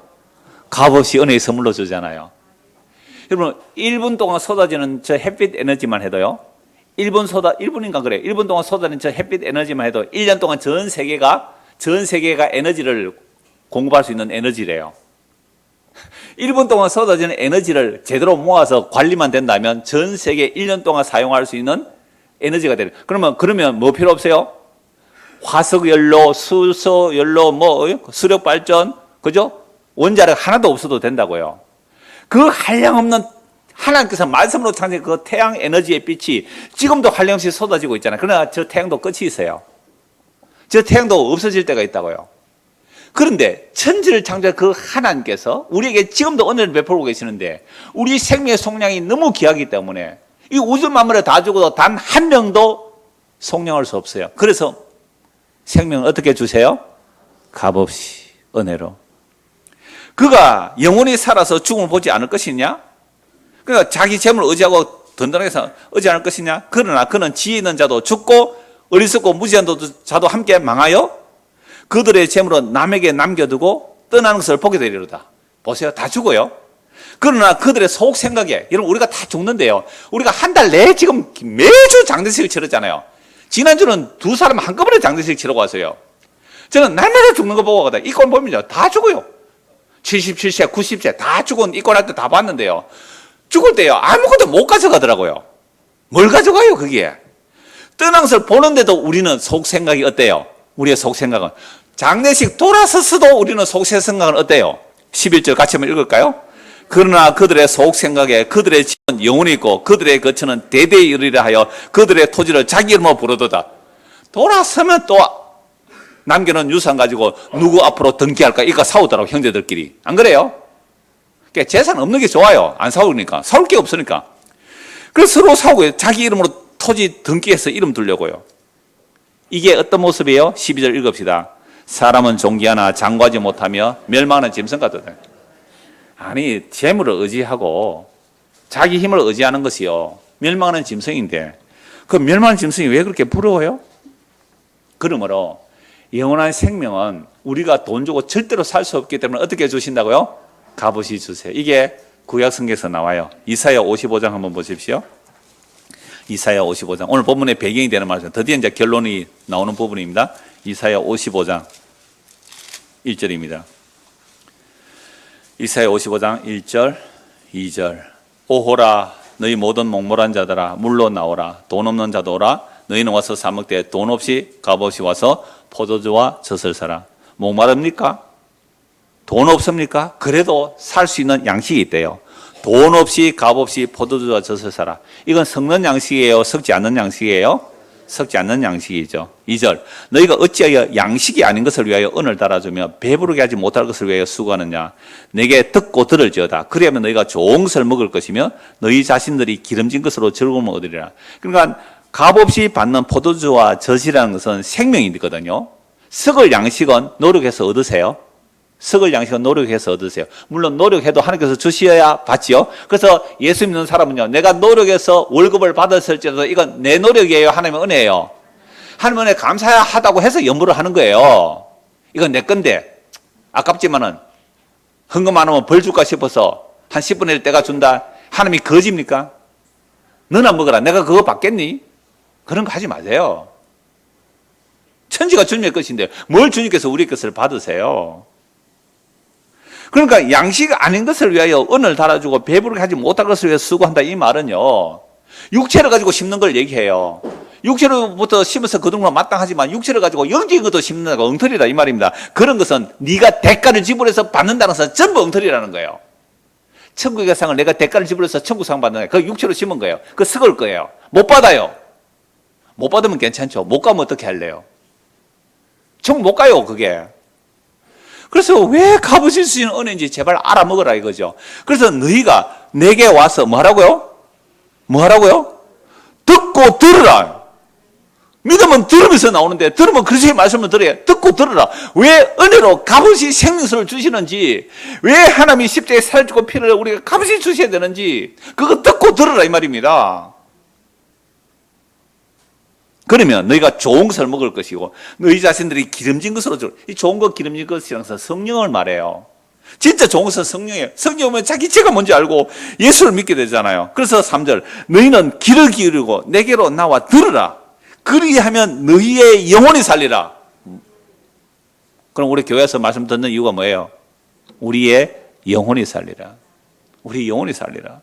값없이 은혜의 선물로 주잖아요. 여러분 1분 동안 쏟아지는 저 햇빛 에너지만 해도요, 1분인가 그래요. 1분 동안 쏟아지는 저 햇빛 에너지만 해도 1년 동안 전 세계가 에너지를 공급할 수 있는 에너지래요. 1분 동안 쏟아지는 에너지를 제대로 모아서 관리만 된다면 전 세계 1년 동안 사용할 수 있는 에너지가 돼요. 그러면 뭐 필요 없어요? 화석연료, 수소연료, 수력발전, 그죠? 원자력 하나도 없어도 된다고요. 그 한량없는 하나님께서 말씀으로 창조한 그 태양 에너지의 빛이 지금도 한량없이 쏟아지고 있잖아요. 그러나 저 태양도 끝이 있어요. 저 태양도 없어질 때가 있다고요. 그런데 천지를 창조한 그 하나님께서 우리에게 지금도 은혜를 베풀고 계시는데 우리 생명의 속량이 너무 귀하기 때문에 이 우주 만물에 다 죽어도 단 한 명도 속량할 수 없어요. 그래서 생명을 어떻게 주세요? 값없이 은혜로. 그가 영원히 살아서 죽음을 보지 않을 것이냐? 그러니까 자기 재물을 의지하고 든든하게 의지 않을 것이냐? 그러나 그는 지혜 있는 자도 죽고 어리석고 무지한 자도 함께 망하여 그들의 재물은 남에게 남겨두고 떠나는 것을 보게 되리로다. 보세요. 다 죽어요. 그러나 그들의 속 생각에, 여러분 우리가 다 죽는데요. 우리가 한 달 내에 지금 매주 장례식을 치렀잖아요. 지난주는 두 사람 한꺼번에 장례식 치르고 왔어요. 저는 날마다 죽는 거 보고 가다 이권 보면요. 다 죽어요. 77세, 90세 다 죽은 이권할 때 다 봤는데요. 죽을 때요. 아무것도 못 가져가더라고요. 뭘 가져가요, 그게? 떠난 것을 보는데도 우리는 속 생각이 어때요? 우리의 속 생각은. 장례식 돌아서서도 우리는 속 생각은 어때요? 11절 같이 한번 읽을까요? 그러나 그들의 속 생각에 그들의 집은 영원히 있고 그들의 거처는 대대에 이르리라 하여 그들의 토지를 자기 이름으로 부르도다. 돌아서면 또 남겨놓은 유산 가지고 누구 앞으로 등기할까? 이거 싸우더라고, 형제들끼리. 안 그래요? 그러니까 재산 없는 게 좋아요. 안 싸우니까. 싸울 게 없으니까. 그래서 서로 싸우고 자기 이름으로 토지 등기해서 이름 두려고요. 이게 어떤 모습이에요? 12절 읽읍시다. 사람은 존귀하나 장구하지 못하며 멸망하는 짐승 같도다. 아니, 재물을 의지하고 자기 힘을 의지하는 것이요. 멸망하는 짐승인데 그 멸망하는 짐승이 왜 그렇게 부러워요? 그러므로 영원한 생명은 우리가 돈 주고 절대로 살 수 없기 때문에 어떻게 해주신다고요? 값없이 주세요. 이게 구약 성경에서 나와요. 이사야 55장 한번 보십시오. 이사야 55장. 오늘 본문의 배경이 되는 말씀. 드디어 이제 결론이 나오는 부분입니다. 이사야 55장 1절입니다. 이사야 55장 1절, 2절. 오호라 너희 모든 목몰한 자들아 물로 나오라. 돈 없는 자도 오라. 너희는 와서 사 먹되 돈 없이 값없이 와서 포도주와 젖을 사라. 목마릅니까? 돈 없습니까? 그래도 살 수 있는 양식이 있대요. 돈 없이 값없이 포도주와 젖을 사라. 이건 섞는 양식이에요? 섞지 않는 양식이에요? 섞지 않는 양식이죠. 2절. 너희가 어찌하여 양식이 아닌 것을 위하여 은을 달아주며 배부르게 하지 못할 것을 위하여 수고하느냐. 내게 듣고 들을지어다. 그리하면 너희가 좋은 것을 먹을 것이며 너희 자신들이 기름진 것으로 즐거움을 얻으리라. 그러니까 값없이 받는 포도주와 젖이라는 것은 생명이거든요. 썩을 양식은 노력해서 얻으세요. 썩을 양식은 노력해서 얻으세요. 물론 노력해도 하나님께서 주셔야 받지요. 그래서 예수 믿는 사람은요, 내가 노력해서 월급을 받았을지라도 이건 내 노력이에요? 하나님의 은혜예요? 하나님의 은혜 감사하다고 해서 연부를 하는 거예요. 이건 내 건데 아깝지만은 헌금 안 하면 벌 줄까 싶어서 한 10분의 1 내가 준다. 하나님이 거짓입니까? 너나 먹어라. 내가 그거 받겠니? 그런 거 하지 마세요. 천지가 주님의 것인데 뭘 주님께서 우리 것을 받으세요? 그러니까 양식 아닌 것을 위하여 은을 달아주고 배부르게 하지 못할 것을 위해 수고한다. 이 말은요, 육체를 가지고 심는 걸 얘기해요. 육체로부터 심어서 거둔 건 마땅하지만 육체를 가지고 영적인 것도 심는다고 엉터리다 이 말입니다. 그런 것은 네가 대가를 지불해서 받는다는 것은 전부 엉터리라는 거예요. 천국의 상을 내가 대가를 지불해서 천국상 받는 거예요. 그 육체로 심은 거예요. 그 썩을 거예요. 못 받아요. 못 받으면 괜찮죠. 못 가면 어떻게 할래요? 천국 못 가요, 그게. 그래서 왜 값없이 주시는 은혜인지 제발 알아먹으라 이거죠. 그래서 너희가 내게 와서 뭐하라고요? 뭐하라고요? 듣고 들으라. 믿음은 들으면서 나오는데 들으면 그리스도의 말씀을 들어야 듣고 들으라. 왜 은혜로 값없이 생명수를 주시는지, 왜 하나님이 십자가에 살주고 피를 우리가 값없이 주셔야 되는지 그거 듣고 들으라 이 말입니다. 그러면 너희가 좋은 것을 먹을 것이고 너희 자신들이 기름진 것으로 이 좋은 것 기름진 것이라는 것은 성령을 말해요. 진짜 좋은 것은 성령이에요. 성령 오면 자기 죄가 뭔지 알고 예수를 믿게 되잖아요. 그래서 3절 너희는 귀를 기울이고 내게로 나와 들으라. 그리하면 너희의 영혼이 살리라. 그럼 우리 교회에서 말씀 듣는 이유가 뭐예요? 우리의 영혼이 살리라. 우리 영혼이 살리라.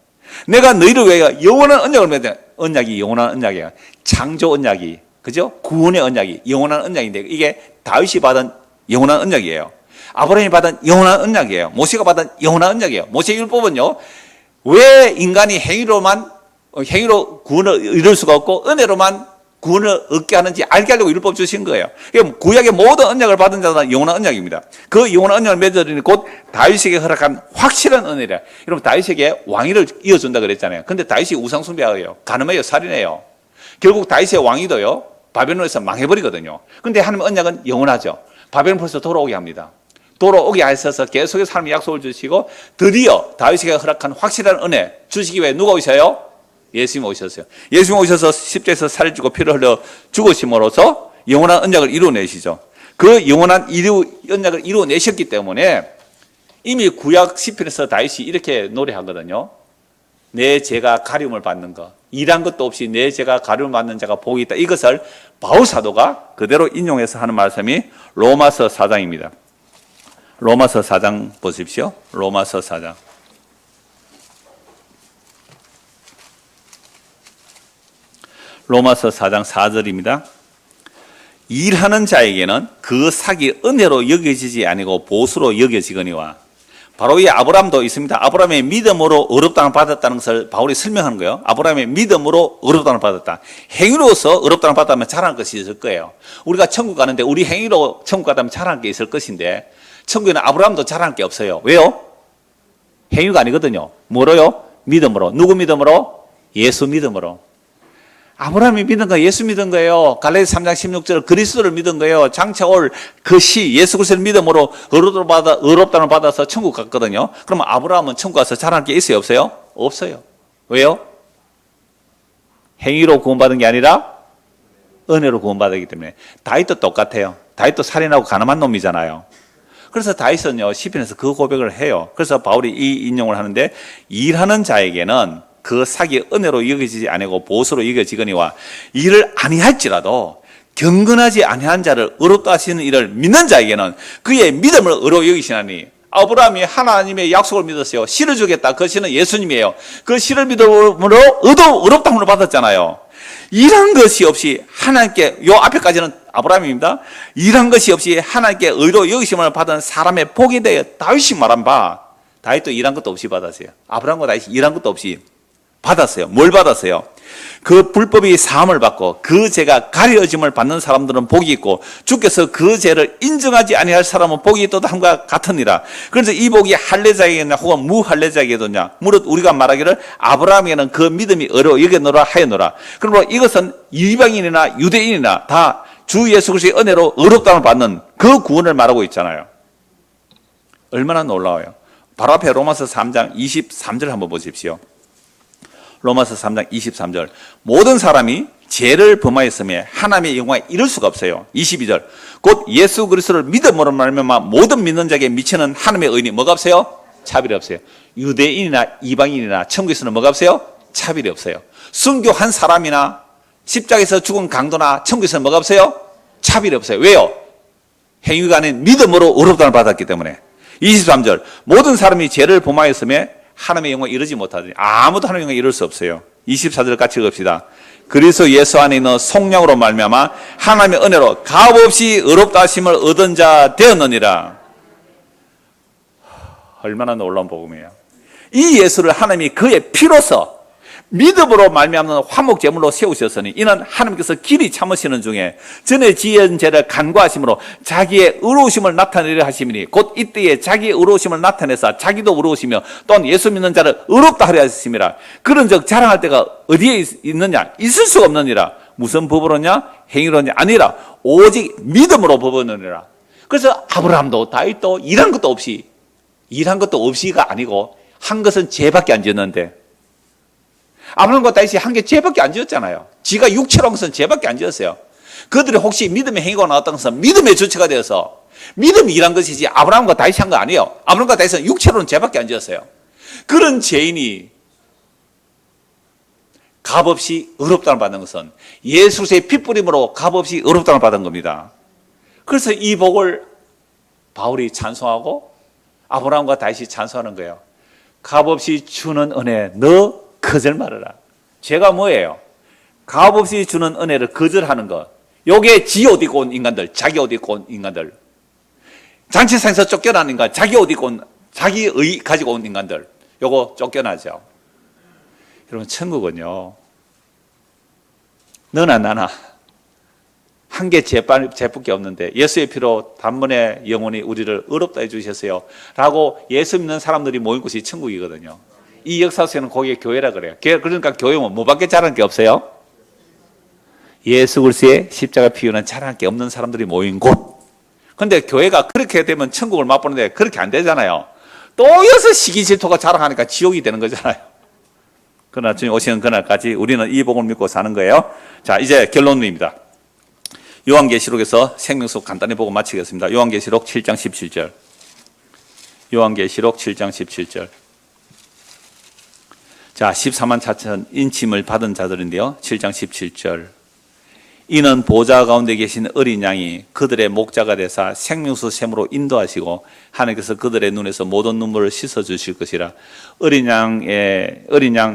내가 너희를 위하여 영원한 언약을 맺어. 언약이 영원한 언약이야. 창조 언약이 그죠? 구원의 언약이 영원한 언약인데 이게 다윗이 받은 영원한 언약이에요. 아브라함이 받은 영원한 언약이에요. 모세가 받은 영원한 언약이에요. 모세 율법은요, 왜 인간이 행위로 구원을 이룰 수가 없고 은혜로만 구원을 얻게 하는지 알게 하려고 율법 주신 거예요. 구약의 모든 언약을 받은 자는 영원한 언약입니다. 그 영원한 언약을 맺어드리니 곧 다윗에게 허락한 확실한 은혜라. 여러분, 다윗에게 왕위를 이어준다 그랬잖아요. 근데 다윗이 우상숭배하여요. 가늠해요. 살인해요. 결국 다윗의 왕위도요, 바벨론에서 망해버리거든요. 근데 하나님의 언약은 영원하죠. 바벨론 벌써 돌아오게 합니다. 돌아오게 하셔서 계속해서 하나님의 약속을 주시고 드디어 다윗에게 허락한 확실한 은혜 주시기 위해 누가 오셔요? 예수님 오셨어요. 예수님 오셔서 십자에서 살을 주고 피를 흘려 죽으심으로써 영원한 언약을 이루어내시죠. 그 영원한 언약을 이루어내셨기 때문에 이미 구약 시편에서 다윗이 이렇게 노래하거든요. 내 죄가 가려움을 받는 것, 일한 것도 없이 내 죄가 가려움을 받는 자가 복이 있다. 이것을 바울 사도가 그대로 인용해서 하는 말씀이 로마서 4장입니다. 로마서 4장 보십시오. 로마서 4장. 로마서 4장 4절입니다. 일하는 자에게는 그 삭이 은혜로 여겨지지 아니고 보수로 여겨지거니와. 바로 이 아브라함도 있습니다. 아브라함의 믿음으로 의롭다함을 받았다는 것을 바울이 설명하는 거예요. 아브라함의 믿음으로 의롭다함을 받았다. 행위로서 의롭다함을 받았다면 자랑할 것이 있을 거예요. 우리가 천국 가는데 우리 행위로 천국 가다면 자랑할 게 있을 것인데 천국에는 아브라함도 자랑할 게 없어요. 왜요? 행위가 아니거든요. 뭐로요? 믿음으로. 누구 믿음으로? 예수 믿음으로. 아브라함이 믿은 거 예수 믿은 거예요. 갈라디아 3장 16절 그리스도를 믿은 거예요. 장차 올 그 시 예수 그리스도를 믿음으로 의롭다함을 받아서 천국 갔거든요. 그러면 아브라함은 천국 가서 자랑할 게 있어요? 없어요? 없어요. 왜요? 행위로 구원받은 게 아니라 은혜로 구원받았기 때문에. 다윗도 똑같아요. 다윗도 살인하고 가늠한 놈이잖아요. 그래서 다윗은요, 시편에서 그 고백을 해요. 그래서 바울이 이 인용을 하는데, 일하는 자에게는 그 삭이 은혜로 여겨지지 아니고 보수로 여겨지거니와 이를 아니할지라도 경건하지 아니한 자를 의롭다 하시는 이를 믿는 자에게는 그의 믿음을 의로 여기시나니. 아브라함이 하나님의 약속을 믿었어요. 씨를 주겠다. 그 씨는 예수님이에요. 그 씨를 믿음으로 의롭다함을 받았잖아요. 일한 것이 없이 하나님께, 요 앞에까지는 아브라함입니다. 일한 것이 없이 하나님께 의로 여기심을 받은 사람의 복에 대해 다윗이 말한 바, 다윗도 일한 것도 없이 받았어요. 아브라함과 다윗이 일한 것도 없이 받았어요. 뭘 받았어요? 그 불법이 사함을 받고 그 죄가 가려짐을 받는 사람들은 복이 있고 주께서 그 죄를 인정하지 아니할 사람은 복이 있도다 함과 같으니라. 그래서 이 복이 할례자에게나 혹은 무할례자에게도냐? 무릇 우리가 말하기를 아브라함에게는 그 믿음이 의로 여겨노라 하였노라. 그러므로 이것은 이방인이나 유대인이나 다 주 예수 그리스도의 은혜로 의롭다함을 받는 그 구원을 말하고 있잖아요. 얼마나 놀라워요. 바로 앞에 로마서 3장 23절 한번 보십시오. 로마서 3장 23절. 모든 사람이 죄를 범하였으며 하나님의 영광에 이를 수가 없어요. 22절. 곧 예수 그리스도를 믿음으로 말미암아 모든 믿는 자에게 미치는 하나님의 의인이 뭐가 없어요? 차별이 없어요. 유대인이나 이방인이나 천국에서는 뭐가 없어요? 차별이 없어요. 순교한 사람이나 십자가에서 죽은 강도나 천국에서는 뭐가 없어요? 차별이 없어요. 왜요? 행위가 아닌 믿음으로 의롭다함을 받았기 때문에. 23절. 모든 사람이 죄를 범하였으며 하나님의 영광에 이르지 못하더니. 아무도 하나님의 영광에 이룰 수 없어요. 24절 같이 읽읍시다. 그리스도 예수 안에 있는 속량으로 말미암아 하나님의 은혜로 값없이 의롭다 하심을 얻은 자 되었느니라. 얼마나 놀라운 복음이에요. 이 예수를 하나님이 그의 피로서 믿음으로 말미암는 화목 제물로 세우셨으니 이는 하나님께서 길이 참으시는 중에 전에 지은 죄를 간과하심으로 자기의 의로우심을 나타내려 하심이니 곧 이때에 자기의 의로우심을 나타내사 자기도 의로우시며 또한 예수 믿는 자를 의롭다 하려 하심이라. 그런즉 자랑할 때가 어디에 있느냐? 있을 수가 없느니라. 무슨 법으로냐? 행위로냐? 아니라 오직 믿음으로 법으느니라. 그래서 아브라함도 다윗도 일한 것도 없이가 아니고 한 것은 죄밖에 안 지었는데, 아브라함과 다윗이 한 게 죄밖에 안 지었잖아요. 지가 육체로 한 것은 죄밖에 안 지었어요. 그들이 혹시 믿음의 행위가 나왔던 것은 믿음의 주체가 되어서 믿음이 일한 것이지 아브라함과 다윗이 한 거 아니에요. 아브라함과 다윗은 육체로는 죄밖에 안 지었어요. 그런 죄인이 값없이 의롭다함을 받는 것은 예수 그리스도의 핏부림으로 값없이 의롭다함을 받은 겁니다. 그래서 이 복을 바울이 찬송하고 아브라함과 다윗이 찬송하는 거예요. 값없이 주는 은혜 너 거절 말아라. 죄가 뭐예요? 값없이 주는 은혜를 거절하는 것. 요게 지 옷 입고 온 인간들, 자기 옷 입고 온 인간들. 잔치상에서 쫓겨난 인간, 자기 옷 입고 온, 자기 의 가지고 온 인간들. 요거 쫓겨나죠. 여러분, 천국은요, 너나 나나 한 개 재뿐게 없는데 예수의 피로 단번에 영원히 우리를 의롭다 해주셨어요 라고 예수 믿는 사람들이 모인 곳이 천국이거든요. 이 역사 속에는 거기에 교회라 그래요. 그러니까 교회는 뭐밖에 잘하는 게 없어요? 예수 그리스도의 십자가 피우는 잘하는 게 없는 사람들이 모인 곳. 근데 교회가 그렇게 되면 천국을 맛보는데 그렇게 안 되잖아요. 또 여기서 시기 질투가 자랑하니까 지옥이 되는 거잖아요. 그러나 주님 오시는 그날까지 우리는 이 복을 믿고 사는 거예요. 자, 이제 결론입니다. 요한계시록에서 생명수 간단히 보고 마치겠습니다. 요한계시록 7장 17절. 요한계시록 7장 17절. 자, 14만 4천 인침을 받은 자들인데요. 7장 17절. 이는 보좌 가운데 계신 어린 양이 그들의 목자가 되사 생명수 샘으로 인도하시고 하나님께서 그들의 눈에서 모든 눈물을 씻어 주실 것이라. 어린 양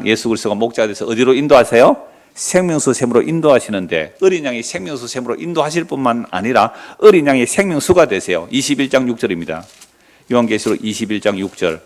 예수 그리스도가 목자가 돼서 어디로 인도하세요? 생명수 샘으로 인도하시는데 어린 양이 생명수 샘으로 인도하실 뿐만 아니라 어린 양이 생명수가 되세요. 21장 6절입니다. 요한계시록 21장 6절.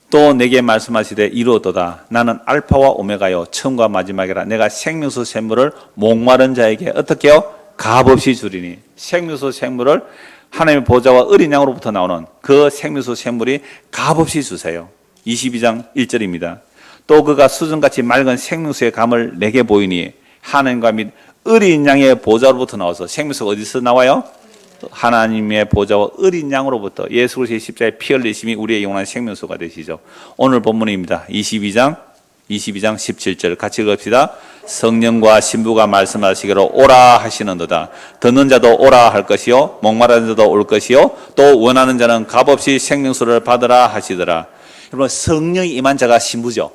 또 내게 말씀하시되 이루어도다. 나는 알파와 오메가요 처음과 마지막이라. 내가 생명수 샘물을 목마른 자에게 어떻게 해요? 값없이 주리니. 생명수 샘물을 하나님의 보좌와 어린 양으로부터 나오는 그 생명수 샘물이 값없이 주세요. 22장 1절입니다. 또 그가 수정같이 맑은 생명수의 감을 내게 보이니 하나님과 및 어린 양의 보좌로부터 나와서. 생명수가 어디서 나와요? 하나님의 보좌와 어린 양으로부터. 예수 그리스도의 십자가에 피 흘리심이 우리의 영원한 생명수가 되시죠. 오늘 본문입니다. 22장 17절 같이 읽읍시다. 성령과 신부가 말씀하시기로 오라 하시는도다. 듣는 자도 오라 할 것이요 목마른 자도 올 것이요 또 원하는 자는 값없이 생명수를 받으라 하시더라. 여러분, 성령이 임한 자가 신부죠.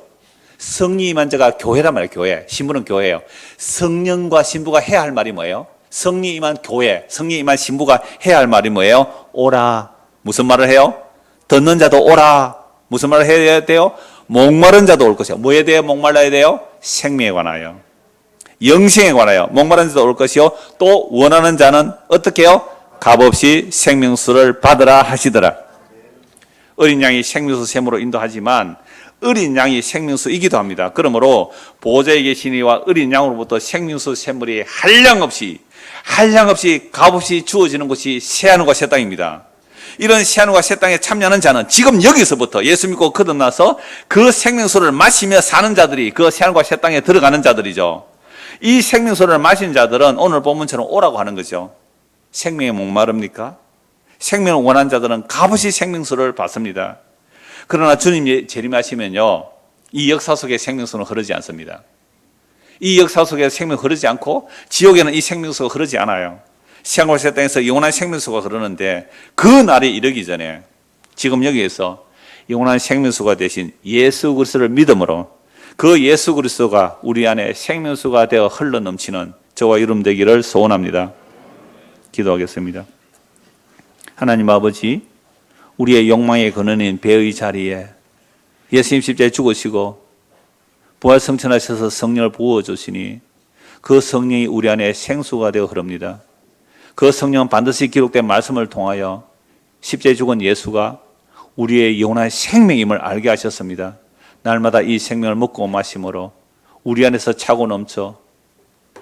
성령이 임한 자가 교회란 말이에요. 교회. 신부는 교회예요. 성령과 신부가 해야 할 말이 뭐예요? 성령이 임한 교회, 성령이 임한 신부가 해야 할 말이 뭐예요? 오라. 무슨 말을 해요? 듣는 자도 오라. 무슨 말을 해야 돼요? 목마른 자도 올 것이요. 뭐에 대해 목말라야 돼요? 생명에 관하여, 영생에 관하여 목마른 자도 올 것이요 또 원하는 자는 어떻게 해요? 값없이 생명수를 받으라 하시더라. 어린 양이 생명수 샘으로 인도하지만 어린 양이 생명수이기도 합니다. 그러므로 보좌에 계신 이와 어린 양으로부터 생명수 샘물이 한량없이 값없이 주어지는 곳이 새하늘과 새 땅입니다. 이런 새하늘과 새 땅에 참여하는 자는 지금 여기서부터 예수 믿고 거듭나서 그 생명수를 마시며 사는 자들이 그 새하늘과 새 땅에 들어가는 자들이죠. 이 생명수를 마신 자들은 오늘 본문처럼 오라고 하는 거죠. 생명에 목마릅니까? 생명을 원하는 자들은 값없이 생명수를 받습니다. 그러나 주님 재림하시면요, 이 역사 속에 생명수는 흐르지 않습니다. 이 역사 속에 생명이 흐르지 않고 지옥에는 이 생명수가 흐르지 않아요. 시한과 새 땅에서 영원한 생명수가 흐르는데 그 날이 이르기 전에 지금 여기에서 영원한 생명수가 되신 예수 그리스도를 믿음으로 그 예수 그리스도가 우리 안에 생명수가 되어 흘러 넘치는 저와 여러분 되기를 소원합니다. 기도하겠습니다. 하나님 아버지, 우리의 욕망의 근원인 배의 자리에 예수님 십자가에 죽으시고 부활 성천하셔서 성령을 부어주시니 그 성령이 우리 안에 생수가 되어 흐릅니다. 그 성령은 반드시 기록된 말씀을 통하여 십자가에 죽은 예수가 우리의 영원한 생명임을 알게 하셨습니다. 날마다 이 생명을 먹고 마심으로 우리 안에서 차고 넘쳐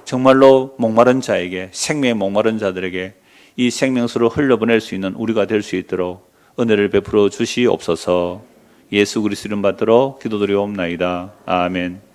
정말로 목마른 자에게, 생명의 목마른 자들에게 이 생명수를 흘려보낼 수 있는 우리가 될 수 있도록 은혜를 베풀어 주시옵소서. 예수 그리스도 이름 받들어 기도드리옵나이다. 아멘.